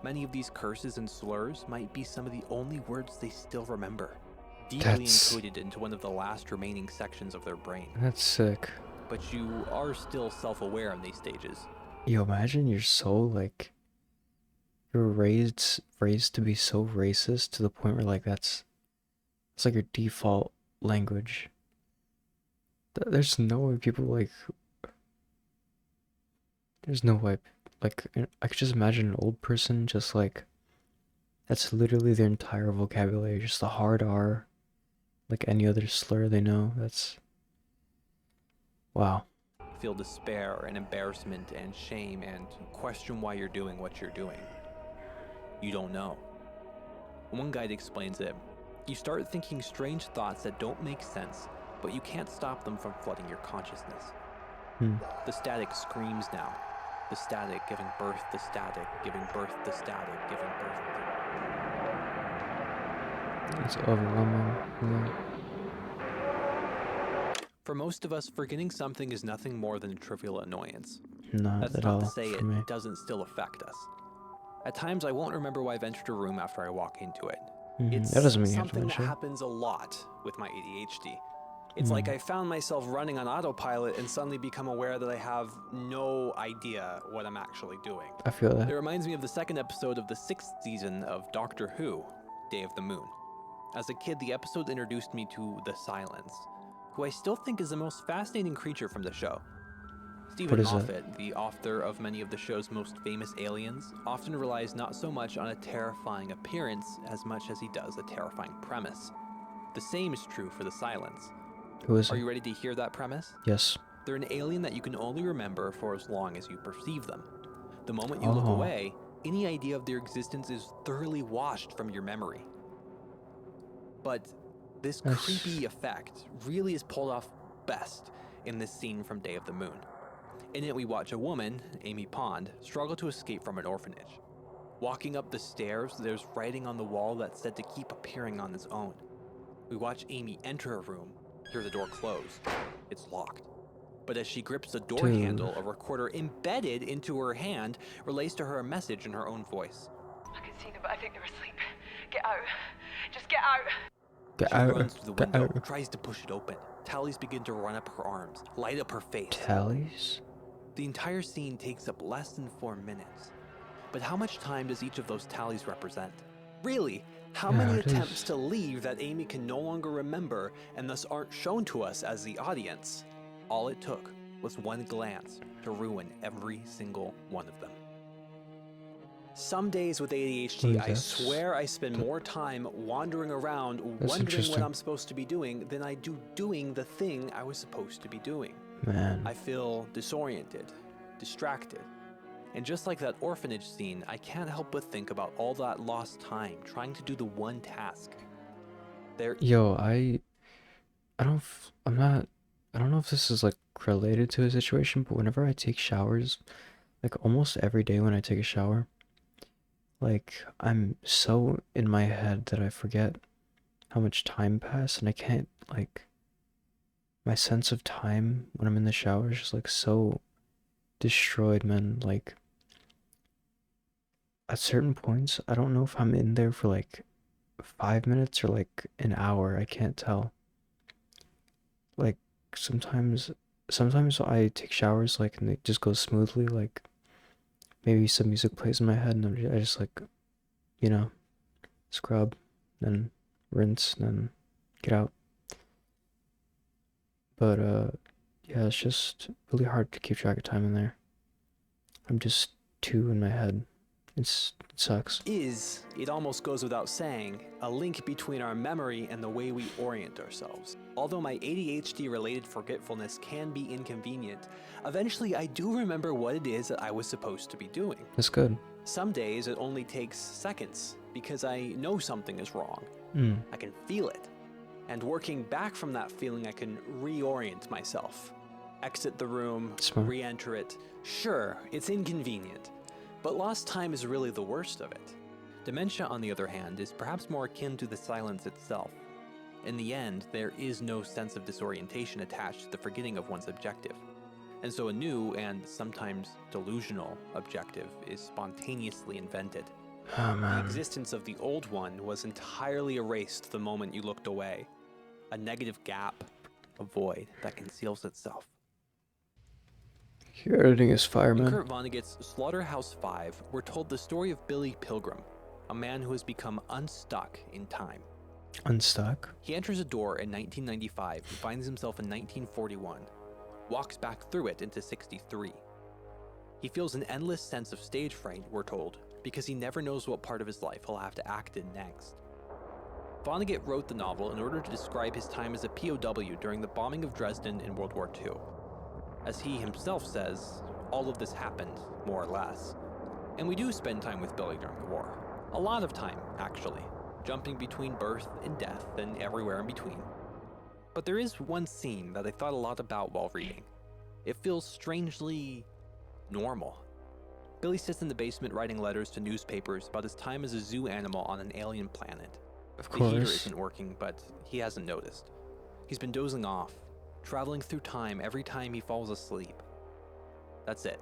Many of these curses and slurs might be some of the only words they still remember, deeply encoded into one of the last remaining sections of their brain. That's sick. But you are still self-aware in these stages. Yo, imagine you're so like, you're raised to be so racist to the point where like it's like your default language. There's no way people like, there's no way, like, I could just imagine an old person just like, that's literally their entire vocabulary, just the hard R, like any other slur they know. That's, wow. Feel despair and embarrassment and shame and question why you're doing what you're doing. You don't know. One guide explains it. You start thinking strange thoughts that don't make sense, but you can't stop them from flooding your consciousness. The static screams now. The static giving birth to static, giving birth to static, giving birth to... It's overwhelming. Yeah. For most of us, forgetting something is nothing more than a trivial annoyance. Not That's at not all to say for me. it doesn't still affect us. At times, I won't remember why I've entered a room after I walk into it. It's that doesn't mean you have to something that mention. happens a lot with my ADHD. It's like I found myself running on autopilot and suddenly become aware that I have no idea what I'm actually doing. I feel that. It reminds me of the second episode of the 6th season of Doctor Who, Day of the Moon. As a kid, the episode introduced me to the Silence, who I still think is the most fascinating creature from the show. Stephen Moffat, the author of many of the show's most famous aliens, often relies not so much on a terrifying appearance as much as he does a terrifying premise. The same is true for the Silence. Who is it? Are you ready to hear that premise? Yes. They're an alien that you can only remember for as long as you perceive them. The moment you look away, any idea of their existence is thoroughly washed from your memory. But this creepy effect really is pulled off best in this scene from Day of the Moon. In it, we watch a woman, Amy Pond, struggle to escape from an orphanage. Walking up the stairs, there's writing on the wall that's said to keep appearing on its own. We watch Amy enter a room, hear the door close. It's locked. But as she grips the door handle, a recorder embedded into her hand relays to her a message in her own voice. I can see them, but I think they're asleep. Get out. Just get out. She runs through the window, tries to push it open. Tallies begin to run up her arms, light up her face. Tallies? The entire scene takes up less than 4 minutes. But how much time does each of those tallies represent? Really, how many attempts to leave that Amy can no longer remember and thus aren't shown to us as the audience? All it took was one glance to ruin every single one of them. Some days with Ooh, ADHD, I that's swear I spend more time wandering around wondering what interesting. I'm supposed to be doing than I do doing the thing I was supposed to be doing. Man. I feel disoriented, distracted. And just like that orphanage scene, I can't help but think about all that lost time trying to do the one task. Yo, I'm not, I don't know if this is like related to a situation, but whenever I take showers, like almost every day when I take a shower, like I'm so in my head that I forget how much time passed, and I can't, like, my sense of time when I'm in the shower is just like so destroyed, man. Like at certain points, I don't know if I'm in there for like 5 minutes or like an hour. I can't tell. Like sometimes, sometimes I take showers like and it just goes smoothly. Like maybe some music plays in my head and I just like, you know, scrub, then rinse, then get out. But yeah, it's just really hard to keep track of time in there. I'm just too in my head. It sucks. It almost goes without saying, a link between our memory and the way we orient ourselves. Although my ADHD-related forgetfulness can be inconvenient, eventually I do remember what it is that I was supposed to be doing. That's good. Some days it only takes seconds because I know something is wrong. I can feel it. And working back from that feeling, I can reorient myself. Exit the room, Smart. re-enter it. Sure, it's inconvenient, but lost time is really the worst of it. Dementia, on the other hand, is perhaps more akin to the silence itself. In the end, there is no sense of disorientation attached to the forgetting of one's objective. And so a new and sometimes delusional objective is spontaneously invented. Oh The man. existence of the old one was entirely erased the moment you looked away. A negative gap, a void that conceals itself. Your editing is fire, In man. Kurt Vonnegut's Slaughterhouse-Five, we're told the story of Billy Pilgrim, a man who has become unstuck in time. Unstuck? He enters a door in 1995 and finds himself in 1941, walks back through it into 63. He feels an endless sense of stage fright, we're told, because he never knows what part of his life he'll have to act in next. Vonnegut wrote the novel in order to describe his time as a POW during the bombing of Dresden in World War II. As he himself says, all of this happened, more or less. And we do spend time with Billy during the war. A lot of time, actually, jumping between birth and death and everywhere in between. But there is one scene that I thought a lot about while reading. It feels strangely normal. Billy sits in the basement writing letters to newspapers about his time as a zoo animal on an alien planet. Of The heater course. isn't working, but he hasn't noticed. He's been dozing off, traveling through time every time he falls asleep. That's it.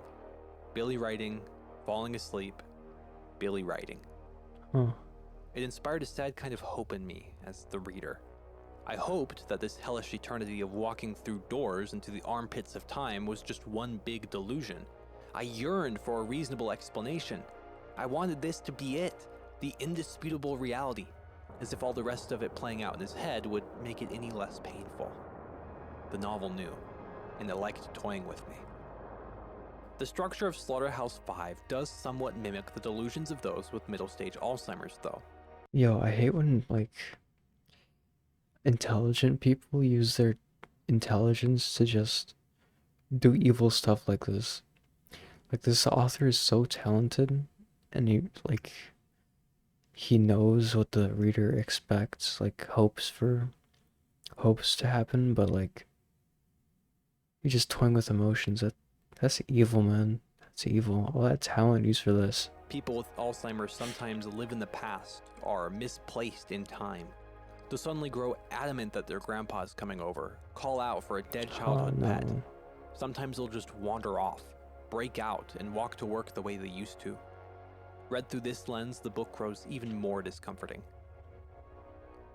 Billy writing, falling asleep, Billy writing. Huh. It inspired a sad kind of hope in me as the reader. I hoped that this hellish eternity of walking through doors into the armpits of time was just one big delusion. I yearned for a reasonable explanation. I wanted this to be it, the indisputable reality, as if all the rest of it playing out in his head would make it any less painful. The novel knew, and it liked toying with me. The structure of Slaughterhouse-Five does somewhat mimic the delusions of those with middle-stage Alzheimer's, though. Yo, I hate when, like, intelligent people use their intelligence to just do evil stuff like this. Like, this author is so talented, and he knows what the reader expects, like, hopes to happen, but, like, you're just toying with emotions. That's evil, man. That's evil. All that talent used for this. People with Alzheimer's sometimes live in the past, are misplaced in time. They'll suddenly grow adamant that their grandpa's coming over, call out for a dead childhood Oh, pet. no. Sometimes they'll just wander off, break out, and walk to work the way they used to. Read through this lens, the book grows even more discomforting.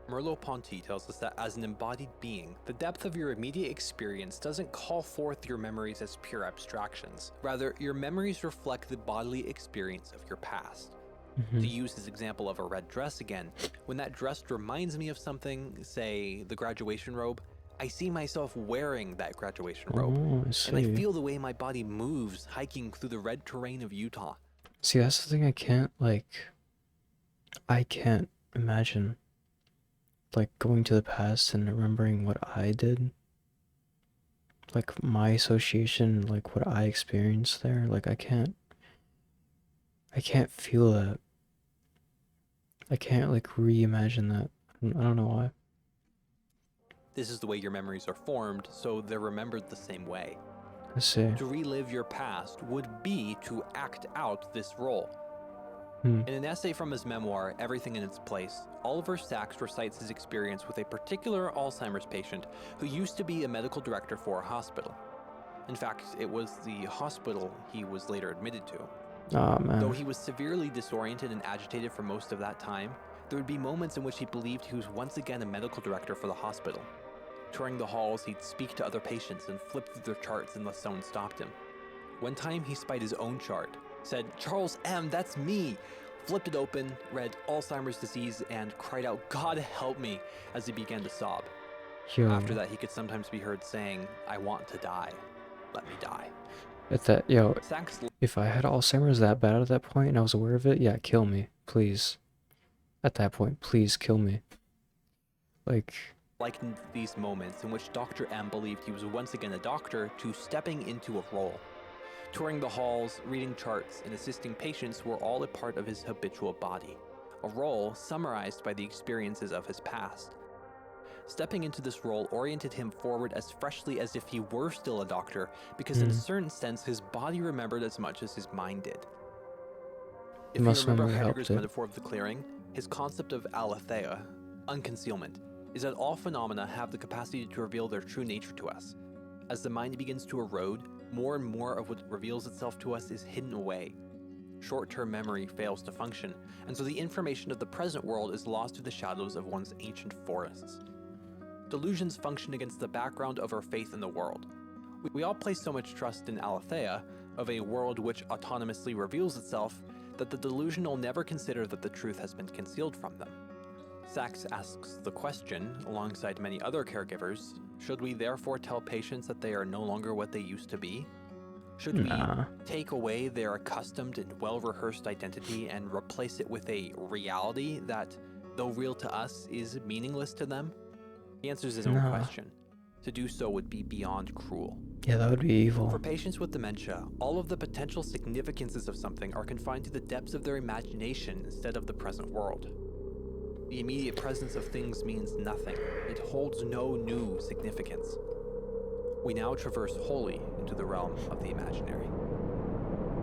Merleau-Ponty tells us that as an embodied being, the depth of your immediate experience doesn't call forth your memories as pure abstractions. Rather, your memories reflect the bodily experience of your past. To use his example of a red dress again, when that dress reminds me of something, say the graduation robe, I see myself wearing that graduation robe. Oh, I And I see. feel the way my body moves hiking through the red terrain of Utah. See, that's the thing I can't, like, I can't imagine, like, going to the past and remembering what I did. Like, my association, like, what I experienced there. Like, I can't feel that. I can't, like, reimagine that. I don't know why. This is the way your memories are formed, so they're remembered the same way. I see. To relive your past would be to act out this role. Hmm. In an essay from his memoir, Everything in Its Place, Oliver Sacks recites his experience with a particular Alzheimer's patient who used to be a medical director for a hospital. In fact, it was the hospital he was later admitted to. Aw, Though man. he was severely disoriented and agitated for most of that time, there would be moments in which he believed he was once again a medical director for the hospital. Touring the halls, he'd speak to other patients and flip through their charts unless someone stopped him. One time, he spied his own chart, said, "Charles M., that's me!" flipped it open, read Alzheimer's disease, and cried out, "God help me," as he began to sob. Yo. After that, he could sometimes be heard saying, "I want to die. Let me die." At that, yo, Sacks if I had Alzheimer's that bad at that point and I was aware of it, yeah, kill me, please. At that point, please kill me. Like, likened these moments in which Dr. M believed he was once again a doctor to stepping into a role. Touring the halls, reading charts, and assisting patients were all a part of his habitual body, a role summarized by the experiences of his past. Stepping into this role oriented him forward as freshly as if he were still a doctor, because in a certain sense his body remembered as much as his mind did. If you muscle remember memory helped Heidegger's it. metaphor of the clearing, his concept of aletheia, unconcealment, is that all phenomena have the capacity to reveal their true nature to us. As the mind begins to erode, more and more of what reveals itself to us is hidden away. Short-term memory fails to function, and so the information of the present world is lost to the shadows of one's ancient forests. Delusions function against the background of our faith in the world. We all place so much trust in aletheia, of a world which autonomously reveals itself, that the delusional never consider that the truth has been concealed from them. Sacks asks the question, alongside many other caregivers, should we therefore tell patients that they are no longer what they used to be? Should Nah. we take away their accustomed and well-rehearsed identity and replace it with a reality that, though real to us, is meaningless to them? He answers his own Nah. question. To do so would be beyond cruel. Yeah, that would be evil. For patients with dementia, all of the potential significances of something are confined to the depths of their imagination instead of the present world. The immediate presence of things means nothing. It holds no new significance. We now traverse wholly into the realm of the imaginary.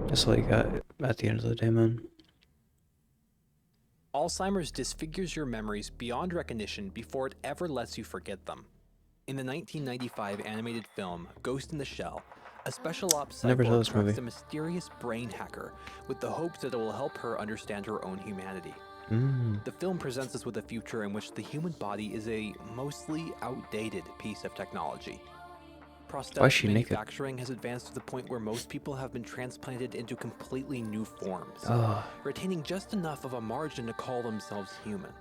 That's all you got at the end of the day, man. Alzheimer's disfigures your memories beyond recognition before it ever lets you forget them. In the 1995 animated film Ghost in the Shell, a special ops Never saw cyborg this tracks movie. a mysterious brain hacker with the hopes that it will help her understand her own humanity. The film presents us with a future in which the human body is a mostly outdated piece of technology. Why is Prosthetic she naked? manufacturing has advanced to the point where most people have been transplanted into completely new forms, Ugh. retaining just enough of a margin to call themselves human.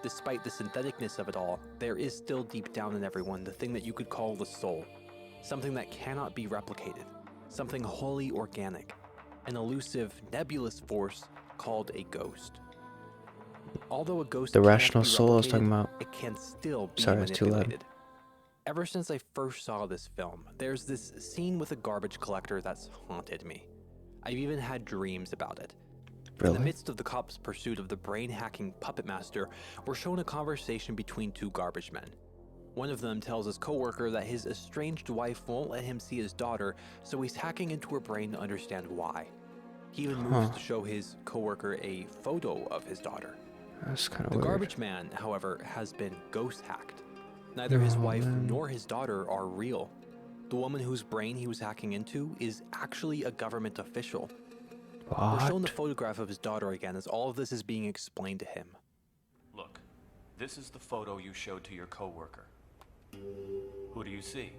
Despite the syntheticness of it all, there is still deep down in everyone the thing that you could call the soul, something that cannot be replicated, something wholly organic, an elusive, nebulous force called a ghost. Although a ghost The can't rational be soul I was talking replicated, about. it can still be Sorry, it's too loud. manipulated. Ever since I first saw this film, there's this scene with a garbage collector that's haunted me. I've even had dreams about it. In the Really? midst of the cops' pursuit of the brain-hacking puppet master, we're shown a conversation between two garbage men. One of them tells his coworker that his estranged wife won't let him see his daughter, so he's hacking into her brain to understand why. He even moves to show his coworker a photo of his daughter. That's kind of The weird. garbage man, however, has been ghost hacked. Neither his Oh, wife man. nor his daughter are real. The woman whose brain he was hacking into is actually a government official. We're shown the What? photograph of his daughter again as all of this is being explained to him. Look, this is the photo you showed to your coworker. Who do you see?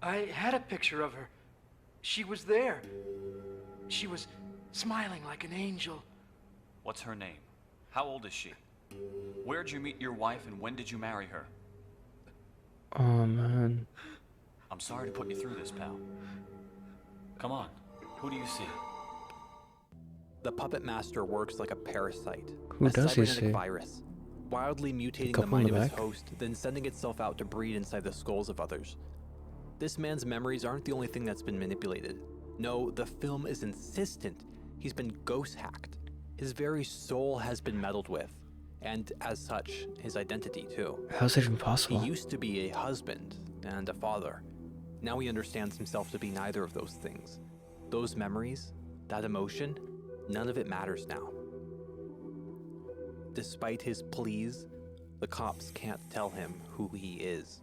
I had a picture of her. She was there. She was smiling like an angel. What's her name? How old is she? Where'd you meet your wife and when did you marry her? Oh, man. I'm sorry to put you through this, pal. Come on, who do you see? The puppet master works like a parasite, Who a does he cybernetic see? virus, wildly mutating the couple in mind the of his back? host, then sending itself out to breed inside the skulls of others. This man's memories aren't the only thing that's been manipulated. No, the film is insistent he's been ghost hacked. His very soul has been meddled with, and as such, his identity too. How's that even He possible? used to be a husband and a father. Now he understands himself to be neither of those things. Those memories, that emotion, none of it matters now. Despite his pleas, the cops can't tell him who he is.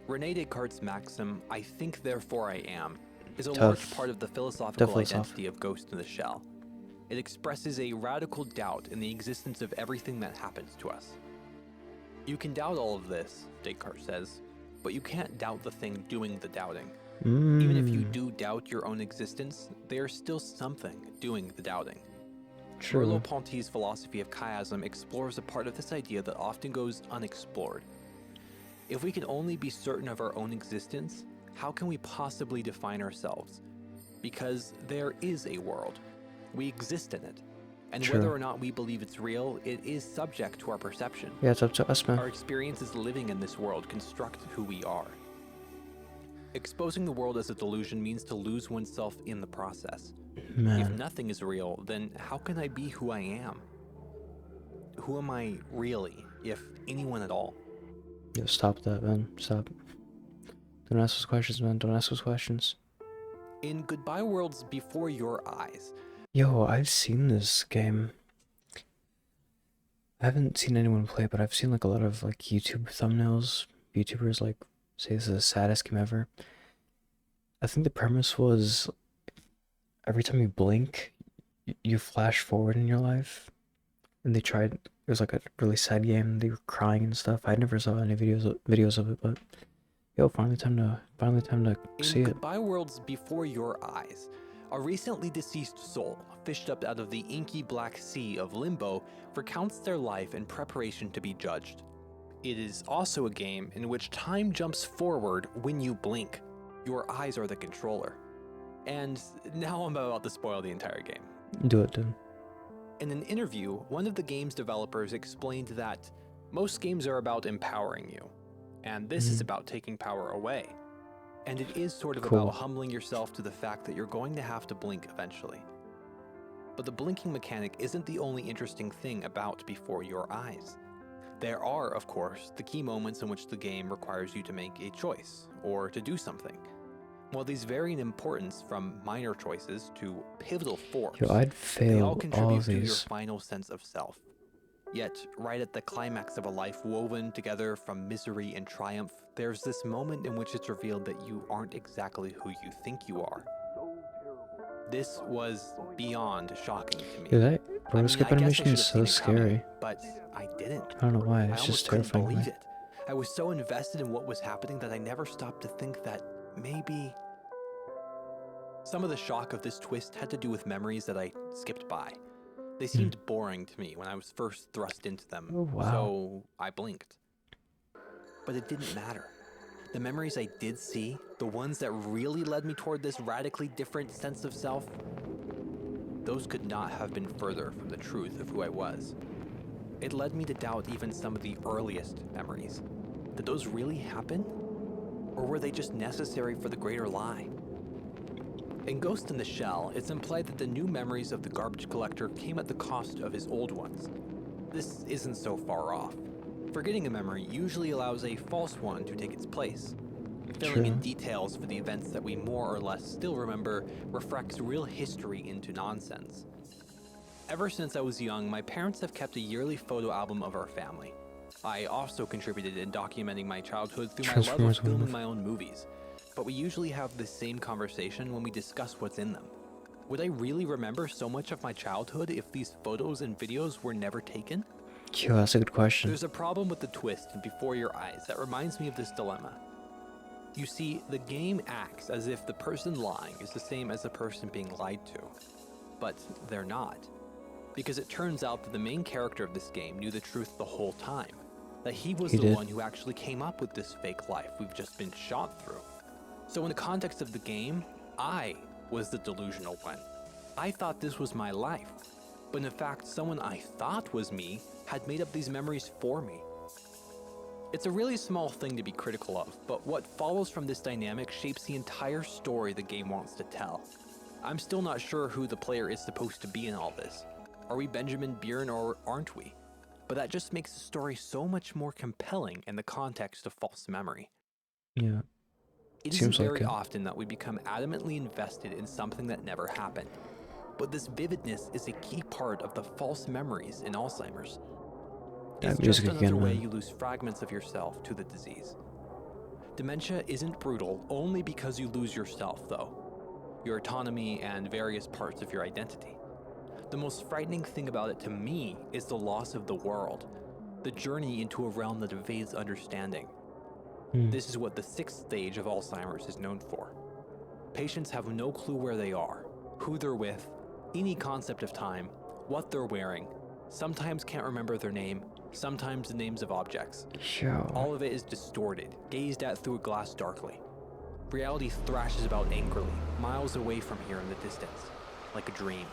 Rene Descartes' maxim, "I think, therefore I am," is a large Tough. part of the philosophical Definitely tough. identity of Ghost in the Shell. It expresses a radical doubt in the existence of everything that happens to us. You can doubt all of this, Descartes says, but you can't doubt the thing doing the doubting. Even if you do doubt your own existence, there's still something doing the doubting. True. Merleau-Ponty's philosophy of chiasm explores a part of this idea that often goes unexplored. If we can only be certain of our own existence, how can we possibly define ourselves? Because there is a world. We exist in it. And True. whether or not we believe it's real, it is subject to our perception. Yeah, it's up to us, man. Our experiences living in this world construct who we are. Exposing the world as a delusion means to lose oneself in the process. If Man. nothing is real, then how can I be who I am? Who am I really, if anyone at all? Yo, stop that, man. Stop. Don't ask those questions, man. Don't ask those questions. In Goodbye Worlds Before Your Eyes, Yo, I've seen this game. I haven't seen anyone play, but I've seen like a lot of like YouTube thumbnails. YouTubers like say this is the saddest game ever. I think the premise was every time you blink, you flash forward in your life. And they tried. It was like a really sad game. They were crying and stuff. I never saw any videos of it, but yo, finally time to see in it. Goodbye Worlds Before Your Eyes, a recently deceased soul, fished up out of the inky black sea of limbo, recounts their life in preparation to be judged. It is also a game in which time jumps forward when you blink. Your eyes are the controller. And now I'm about to spoil the entire game. Do it, dude. In an interview, one of the game's developers explained that most games are about empowering you, and this is about taking power away. And it is sort of Cool. about humbling yourself to the fact that you're going to have to blink eventually. But the blinking mechanic isn't the only interesting thing about Before Your Eyes. There are, of course, the key moments in which the game requires you to make a choice, or to do something. While these vary in importance from minor choices to pivotal forms, Yo, I'd they fail all all contribute of to your these. final sense of self. Yet, right at the climax of a life woven together from misery and triumph, there's this moment in which it's revealed that you aren't exactly who you think you are. This was beyond shocking to me. Yo, that I mean, rotoscope I guess I animation should is have so seen it coming, scary. but I didn't. I don't know why. I It's almost just couldn't terrifying. believe Me. it. I was so invested in what was happening that I never stopped to think that maybe some of the shock of this twist had to do with memories that I skipped by. They seemed boring to me when I was first thrust into them, Oh, wow. so I blinked. But it didn't matter. The memories I did see, the ones that really led me toward this radically different sense of self, those could not have been further from the truth of who I was. It led me to doubt even some of the earliest memories. Did those really happen? Or were they just necessary for the greater lie? In Ghost in the Shell, it's implied that the new memories of the garbage collector came at the cost of his old ones. This isn't so far off. Forgetting a memory usually allows a false one to take its place. Filling in True. details for the events that we more or less still remember refracts real history into nonsense. Ever since I was young, my parents have kept a yearly photo album of our family. I also contributed in documenting my childhood through my love of Transformers filming movie. my own movies. But we usually have the same conversation when we discuss what's in them. Would I really remember so much of my childhood if these photos and videos were never taken? Yo, that's a good question. There's a problem with the twist in Before Your Eyes that reminds me of this dilemma. You see, the game acts as if the person lying is the same as the person being lied to. But they're not. Because it turns out that the main character of this game knew the truth the whole time. That he was He the did. one who actually came up with this fake life we've just been shot through. So in the context of the game, I was the delusional one. I thought this was my life, but in fact, someone I thought was me had made up these memories for me. It's a really small thing to be critical of, but what follows from this dynamic shapes the entire story the game wants to tell. I'm still not sure who the player is supposed to be in all this. Are we Benjamin Byrne or aren't we? But that just makes the story so much more compelling in the context of false memory. Yeah. It Seems isn't like very it. often that we become adamantly invested in something that never happened. But this vividness is a key part of the false memories in Alzheimer's. It's That just music another again, way man. you lose fragments of yourself to the disease. Dementia isn't brutal only because you lose yourself, though. Your autonomy and various parts of your identity. The most frightening thing about it to me is the loss of the world, the journey into a realm that evades understanding. This is what the 6th stage of Alzheimer's is known for. Patients have no clue where they are, who they're with, any concept of time, what they're wearing, sometimes can't remember their name, sometimes the names of objects. Yo. All of it is distorted, gazed at through a glass darkly. Reality thrashes about angrily, miles away from here in the distance, like a dream.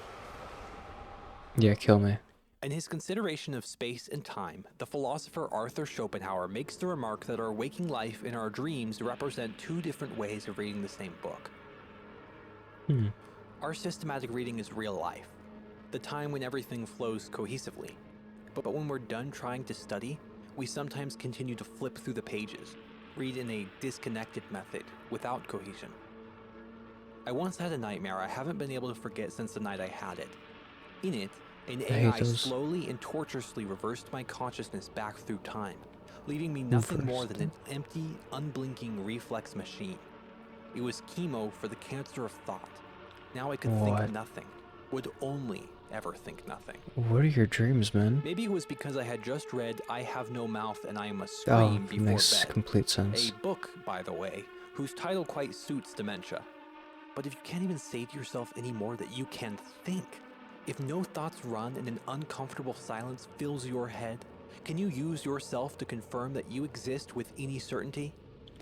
Yeah, kill me. In his consideration of space and time, the philosopher Arthur Schopenhauer makes the remark that our waking life and our dreams represent 2 different ways of reading the same book. Our systematic reading is real life, the time when everything flows cohesively. But when we're done trying to study, we sometimes continue to flip through the pages, read in a disconnected method, without cohesion. I once had a nightmare I haven't been able to forget since the night I had it. In it, an I hate AI those. slowly and tortuously reversed my consciousness back through time, leaving me nothing more than an empty, unblinking reflex machine. It was chemo for the cancer of thought. Now I could What? think nothing, would only ever think nothing. What are your dreams, man? Maybe it was because I had just read I Have No Mouth and I Must Oh, Scream Before makes Bed, complete sense. a book, by the way, whose title quite suits dementia. But if you can't even say to yourself anymore that you can think, if no thoughts run and an uncomfortable silence fills your head, can you use yourself to confirm that you exist with any certainty?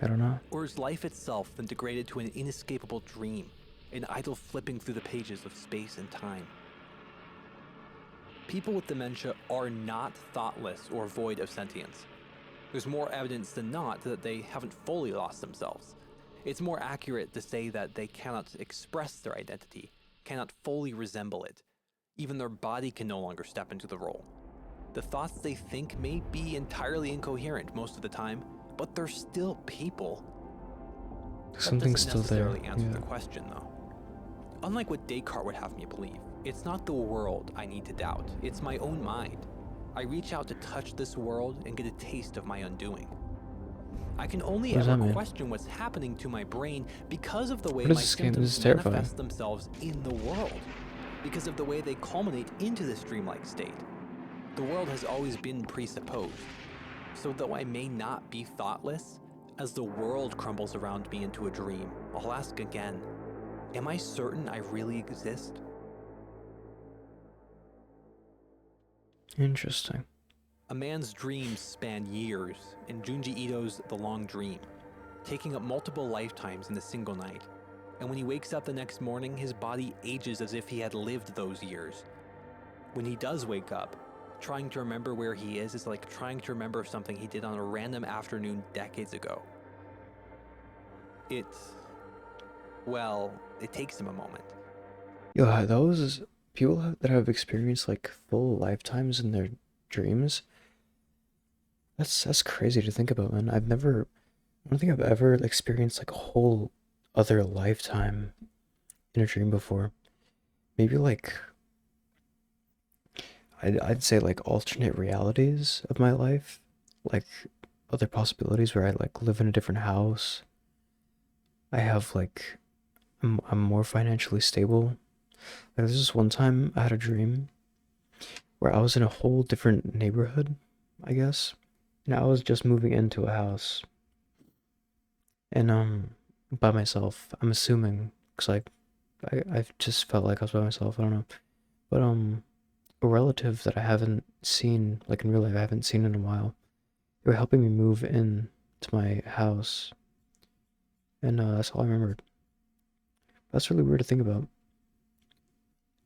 I don't know. Or is life itself then degraded to an inescapable dream, an idle flipping through the pages of space and time? People with dementia are not thoughtless or void of sentience. There's more evidence than not that they haven't fully lost themselves. It's more accurate to say that they cannot express their identity, cannot fully resemble it. Even their body can no longer step into the role. The thoughts they think may be entirely incoherent most of the time, but they're still people. Something's That still doesn't there. necessarily answer Yeah. the question, though. Unlike what Descartes would have me believe, it's not the world I need to doubt, it's my own mind. I reach out to touch this world and get a taste of my undoing. I can only What does ever that mean? question what's happening to my brain because of the way What is my this game? symptoms This is terrifying. manifest themselves in the world, because of the way they culminate into this dreamlike state. The world has always been presupposed. So though I may not be thoughtless, as the world crumbles around me into a dream, I'll ask again, am I certain I really exist? Interesting. A man's dreams span years in Junji Ito's The Long Dream, taking up multiple lifetimes in a single night. And when he wakes up the next morning, his body ages as if he had lived those years. When he does wake up, trying to remember where he is like trying to remember something he did on a random afternoon decades ago. It takes him a moment. Yo, those people that have experienced like full lifetimes in their dreams. That's crazy to think about, man. I don't think I've ever experienced like a whole other lifetime in a dream before. Maybe like I'd say like alternate realities of my life, like other possibilities where I like live in a different house. I have like I'm more financially stable. Like there's this one time I had a dream where I was in a whole different neighborhood, I guess. And I was just moving into a house. And by myself, I'm assuming, because I just felt like I was by myself, I don't know. But a relative that I haven't seen, like in real life, I haven't seen in a while, they were helping me move in to my house. And that's all I remembered. That's really weird to think about.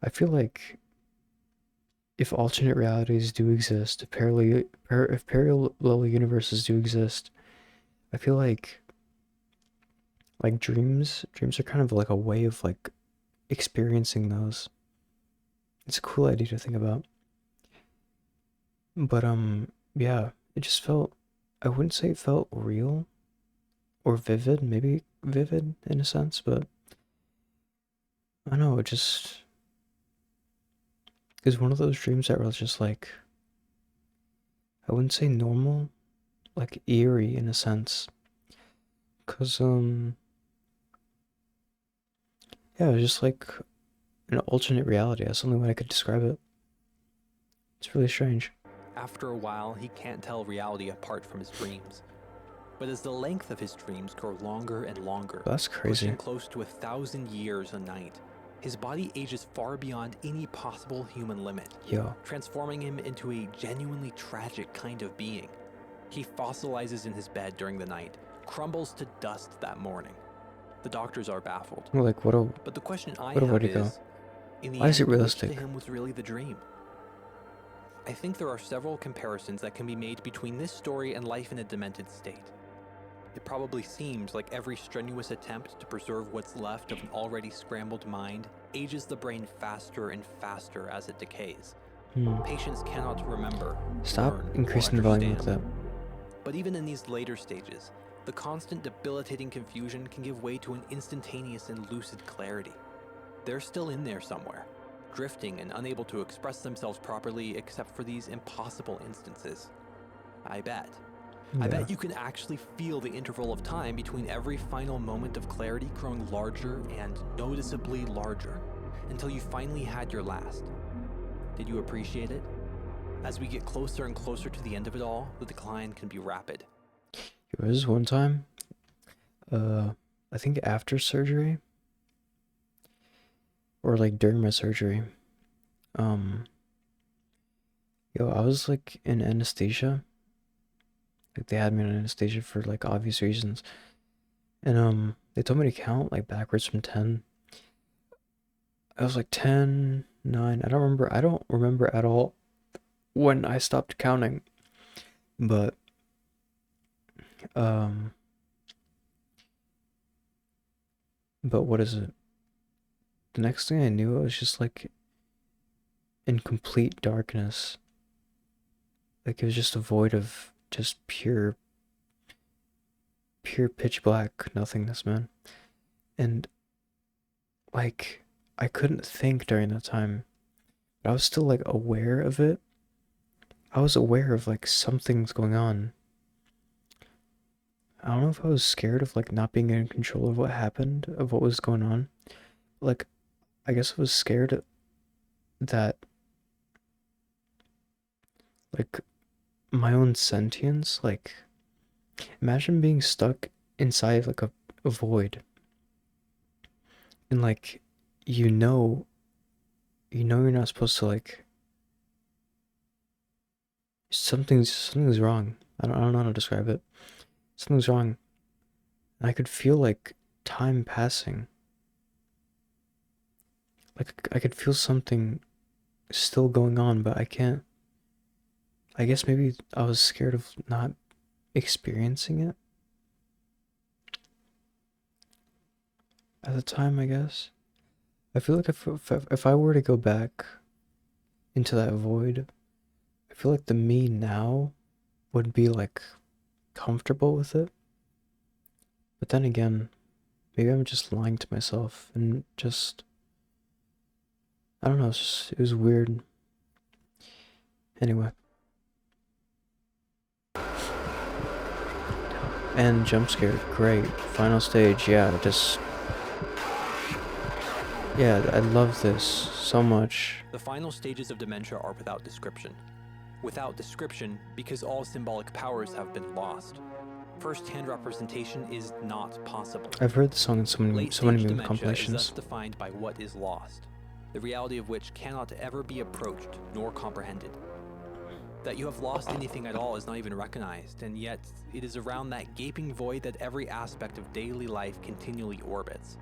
I feel like if alternate realities do exist, if parallel universes do exist, I feel like dreams are kind of like a way of like experiencing those. It's a cool idea to think about. But yeah, it just felt, I wouldn't say it felt real or vivid, maybe vivid in a sense, but I don't know, it just is one of those dreams that was just like, I wouldn't say normal, like eerie in a sense. Cause yeah, it was just like an alternate reality. That's the only way I could describe it. It's really strange. After a while, he can't tell reality apart from his dreams. But as the length of his dreams grow longer and longer, That's crazy. pushing close to 1,000 years a night, his body ages far beyond any possible human limit, Yo, transforming him into a genuinely tragic kind of being. He fossilizes in his bed during the night, crumbles to dust that morning. The doctors are baffled. like what a But the question I What a way have to go. is, in the Why is it end, which realistic? to him was really the dream? I think there are several comparisons that can be made between this story and life in a demented state. It probably seems like every strenuous attempt to preserve what's left of an already scrambled mind ages the brain faster and faster as it decays. Patients cannot remember, Stop learn, or increasing the volume like that. understand. But even in these later stages, the constant debilitating confusion can give way to an instantaneous and lucid clarity. They're still in there somewhere, drifting and unable to express themselves properly except for these impossible instances. I bet you can actually feel the interval of time between every final moment of clarity growing larger and noticeably larger until you finally had your last. Did you appreciate it? As we get closer and closer to the end of it all, the decline can be rapid. There was one time, I think after surgery, or like during my surgery, I was like in anesthesia. Like they had me in anesthesia for like obvious reasons. And they told me to count like backwards from 10. I was like 10, 9. I don't remember at all when I stopped counting. But what is it? The next thing I knew, I was just like in complete darkness. Like it was just a void of just pure pitch black nothingness, man. And like I couldn't think during that time, but I was still like aware of it. I was aware of like something's going on. I don't know if I was scared of like not being in control of what happened, of what was going on. Like I guess I was scared that like my own sentience, like imagine being stuck inside like a void. And like you know you're not supposed to like something's wrong. I don't know how to describe it. Something's wrong. And I could feel like time passing. Like I could feel something still going on, but I can't. I guess maybe I was scared of not experiencing it at the time, I guess. I feel like if I were to go back into that void, I feel like the me now would be like comfortable with it. But then again, maybe I'm just lying to myself and just, I don't know, it was weird. Anyway. And jump scare, great. Final stage, yeah, I love this so much. The final stages of dementia are without description. Without description because all symbolic powers have been lost. First-hand representation is not possible. I've heard the song in so many Late-stage meme dementia is compilations. thus defined by what is lost, the reality of which cannot ever be approached nor comprehended. That you have lost anything at all is not even recognized, and yet it is around that gaping void that every aspect of daily life continually orbits.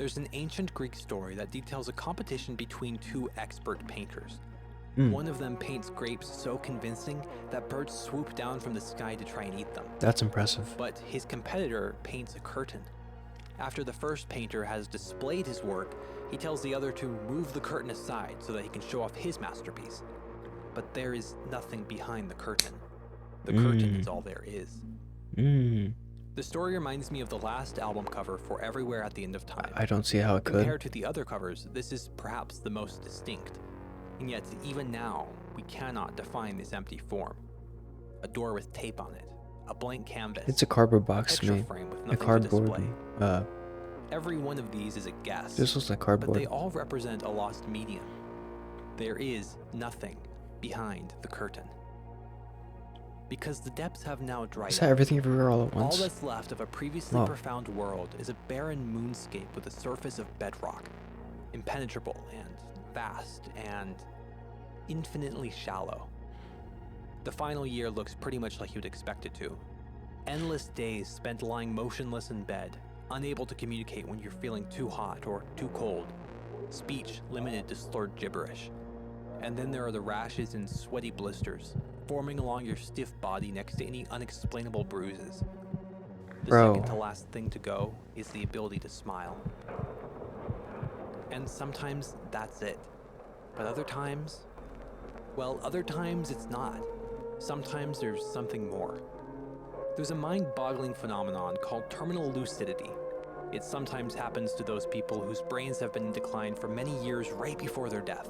There's an ancient Greek story that details a competition between two expert painters. Hmm. One of them paints grapes so convincing that birds swoop down from the sky to try and eat them. That's impressive. But his competitor paints a curtain. After the first painter has displayed his work, he tells the other to move the curtain aside so that he can show off his masterpiece. But there is nothing behind the curtain. The curtain is all there is. The story reminds me of the last album cover for Everywhere at the End of Time. I don't see how it could. Compared to the other covers, this is perhaps the most distinct. And yet, even now, we cannot define this empty form. A door with tape on it, a blank canvas. It's a cardboard box to picture me. frame with A nothing to cardboard. display. Every one of these is a guess. This looks like But cardboard. they all represent a lost medium. There is nothing behind the curtain. Because the depths have now dried Is that up. everything everywhere all at All once? that's left of a previously Oh. profound world is a barren moonscape with a surface of bedrock, impenetrable and vast and infinitely shallow. The final year looks pretty much like you'd expect it to. Endless days spent lying motionless in bed, unable to communicate when you're feeling too hot or too cold. Speech limited to slurred gibberish. And then there are the rashes and sweaty blisters, forming along your stiff body next to any unexplainable bruises. The Bro. second to last thing to go is the ability to smile. And sometimes that's it. But other times, well, other times it's not. Sometimes there's something more. There's a mind-boggling phenomenon called terminal lucidity. It sometimes happens to those people whose brains have been in decline for many years right before their death.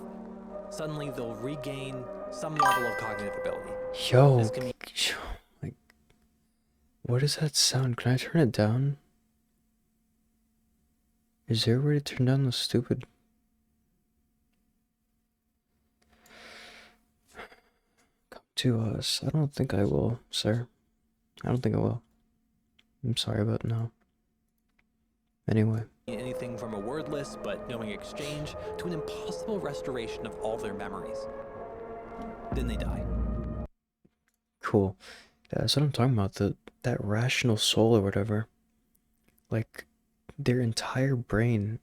Suddenly they'll regain some level of cognitive ability. Yo, This can be- like, what is that sound? Can I turn it down? Is there a way to turn down the stupid? Come to us. I don't think I will, sir. I don't think I will. I'm sorry, but no. Anyway. Anything from a wordless but knowing exchange to an impossible restoration of all their memories. Then they die. Cool. That's what I'm talking about. That rational soul or whatever. Like, their entire brain,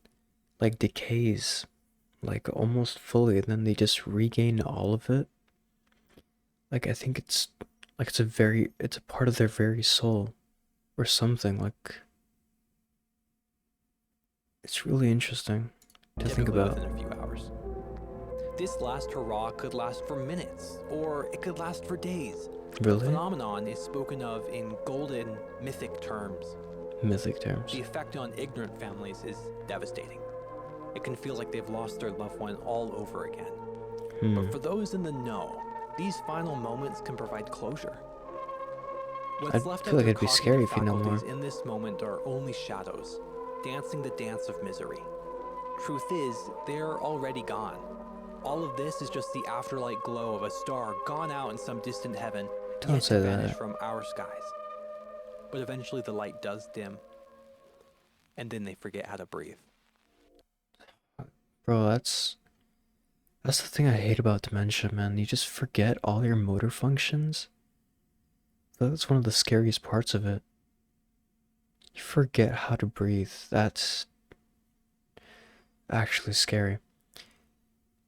like, decays, like, almost fully, and then they just regain all of it. Like, I think it's, like, it's a part of their very soul, or something, like, it's really interesting to think Typically about. within a few hours. This last hurrah could last for minutes, or it could last for days. The Really? phenomenon is spoken of in golden, mythic terms. Mythic terms. The effect on ignorant families is devastating. It can feel like they've lost their loved one all over again. But for those in the know, these final moments can provide closure. What's I left feel of like their it'd be scary cognitive if you know more. faculties in this moment are only shadows, dancing the dance of misery. Truth is, they're already gone. All of this is just the afterlight glow of a star gone out in some distant heaven, Don't yet say to that. vanish from our skies. But eventually the light does dim, and then they forget how to breathe. Bro, that's the thing I hate about dementia, man. You just forget all your motor functions. That's one of the scariest parts of it. You forget how to breathe. That's actually scary.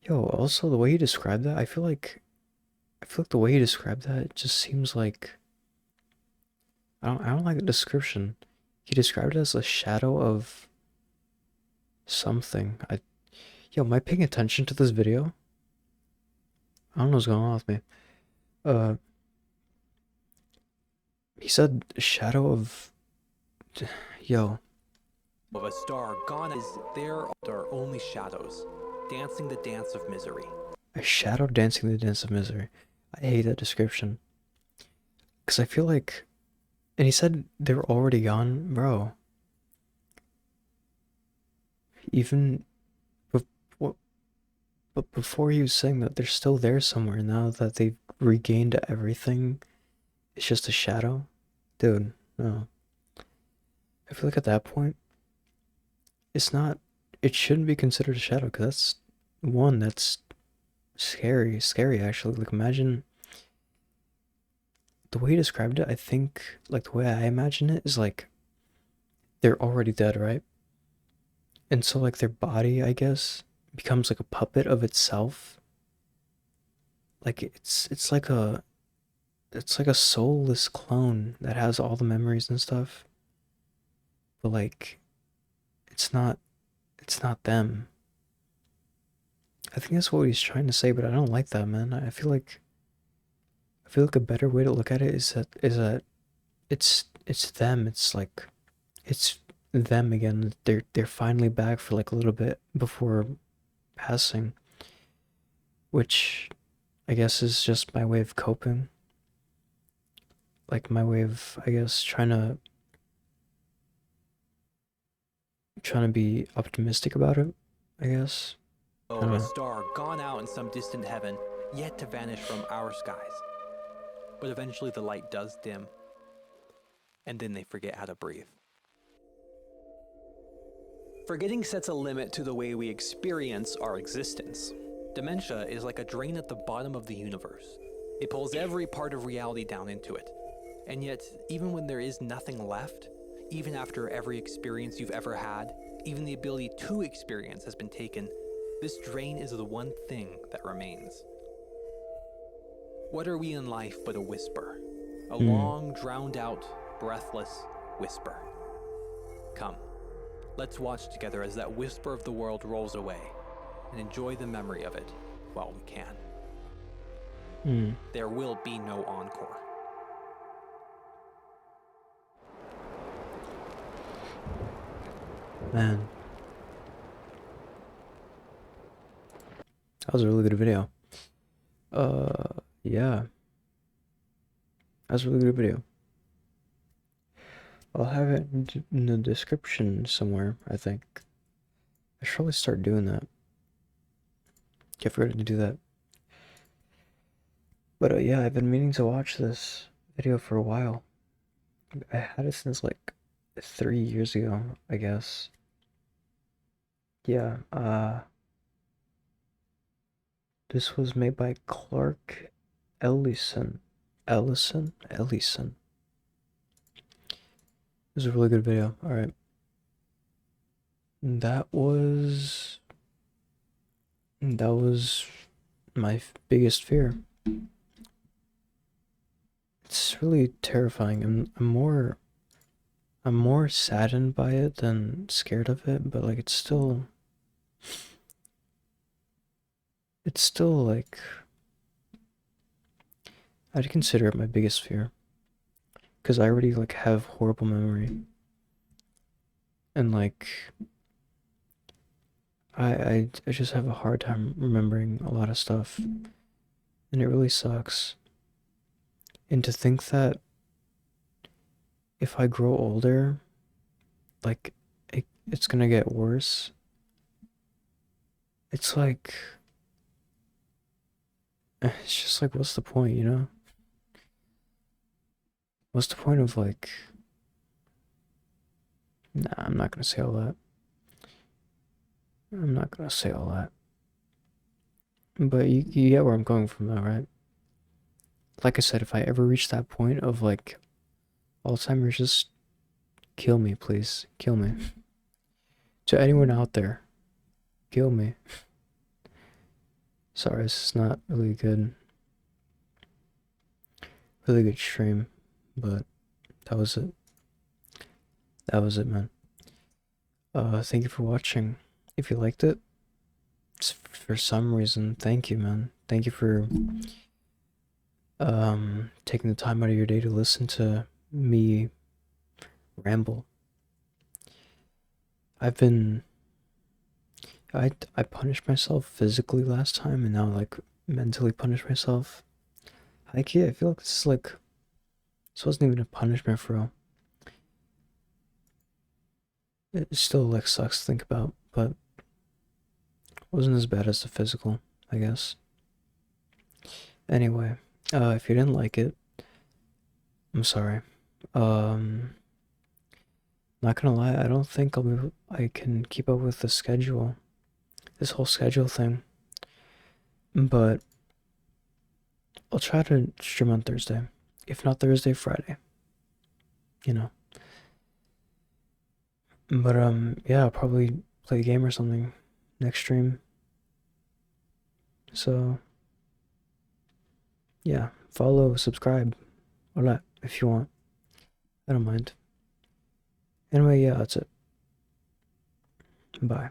Yo, also the way you described that, I feel like the way you described that, it just seems like I don't like the description. He described it as a shadow of something. Yo, am I paying attention to this video? I don't know what's going on with me. He said shadow of... Yo. Of a star gone is there are only shadows, dancing the dance of misery. A shadow dancing the dance of misery. I hate that description. Because I feel like... And he said they were already gone. Bro. Even... But before he was saying that they're still there somewhere now that they've regained everything, it's just a shadow? Dude, no. I feel like at that point, it shouldn't be considered a shadow, because that's scary actually. Like, imagine, the way he described it, I think, like, the way I imagine it is like, they're already dead, right? And so like their body, I guess, becomes like a puppet of itself. Like it's like a soulless clone that has all the memories and stuff. But like it's not them. I think that's what he's trying to say, but I don't like that, man. I feel like a better way to look at it is that it's them. It's like it's them again. They're finally back for like a little bit before passing, which I guess is just my way of coping. Like my way of, I guess, trying to be optimistic about it, I guess. I don't Oh, a know. star gone out in some distant heaven, yet to vanish from our skies. But eventually the light does dim, and then they forget how to breathe. Forgetting sets a limit to the way we experience our existence. Dementia is like a drain at the bottom of the universe. It pulls every part of reality down into it. And yet, even when there is nothing left, even after every experience you've ever had, even the ability to experience has been taken, this drain is the one thing that remains. What are we in life but a whisper? A long, drowned out, breathless whisper. Come, let's watch together as that whisper of the world rolls away and enjoy the memory of it while we can. There will be no encore. Man, that was a really good video. Yeah, that was a really good video. I'll have it in the description somewhere, I think. I should probably start doing that. I forgot to do that. But yeah, I've been meaning to watch this video for a while. I had it since like 3 years ago, I guess. Yeah, this was made by Clark Ellison. Ellison? Ellison. This is a really good video. Alright. That was my biggest fear. It's really terrifying. I'm more saddened by it than scared of it, but like it's still like I'd consider it my biggest fear because I already like have horrible memory and like I just have a hard time remembering a lot of stuff and it really sucks. And to think that if I grow older, like it's gonna get worse. It's like it's just like what's the point, you know? What's the point of like nah, I'm not gonna say all that. I'm not gonna say all that. But you get where I'm going from though, right? Like I said, if I ever reach that point of like Alzheimer's, just kill me, please. Kill me. To anyone out there, kill me. Sorry, this is not really good stream, but that was it. That was it, man. Thank you for watching. If you liked it, for some reason, thank you, man. Thank you for taking the time out of your day to listen to me ramble. I punished myself physically last time and now like mentally punish myself. I feel like this is like this wasn't even a punishment for real. It still like sucks to think about, but it wasn't as bad as the physical, I guess. Anyway, if you didn't like it, I'm sorry. Not gonna lie, I don't think I can keep up with the schedule. This whole schedule thing. But I'll try to stream on Thursday. If not Thursday, Friday. You know. But yeah, I'll probably play a game or something next stream. So, yeah, follow, subscribe, all that if you want. I don't mind. Anyway, yeah, that's it. Bye.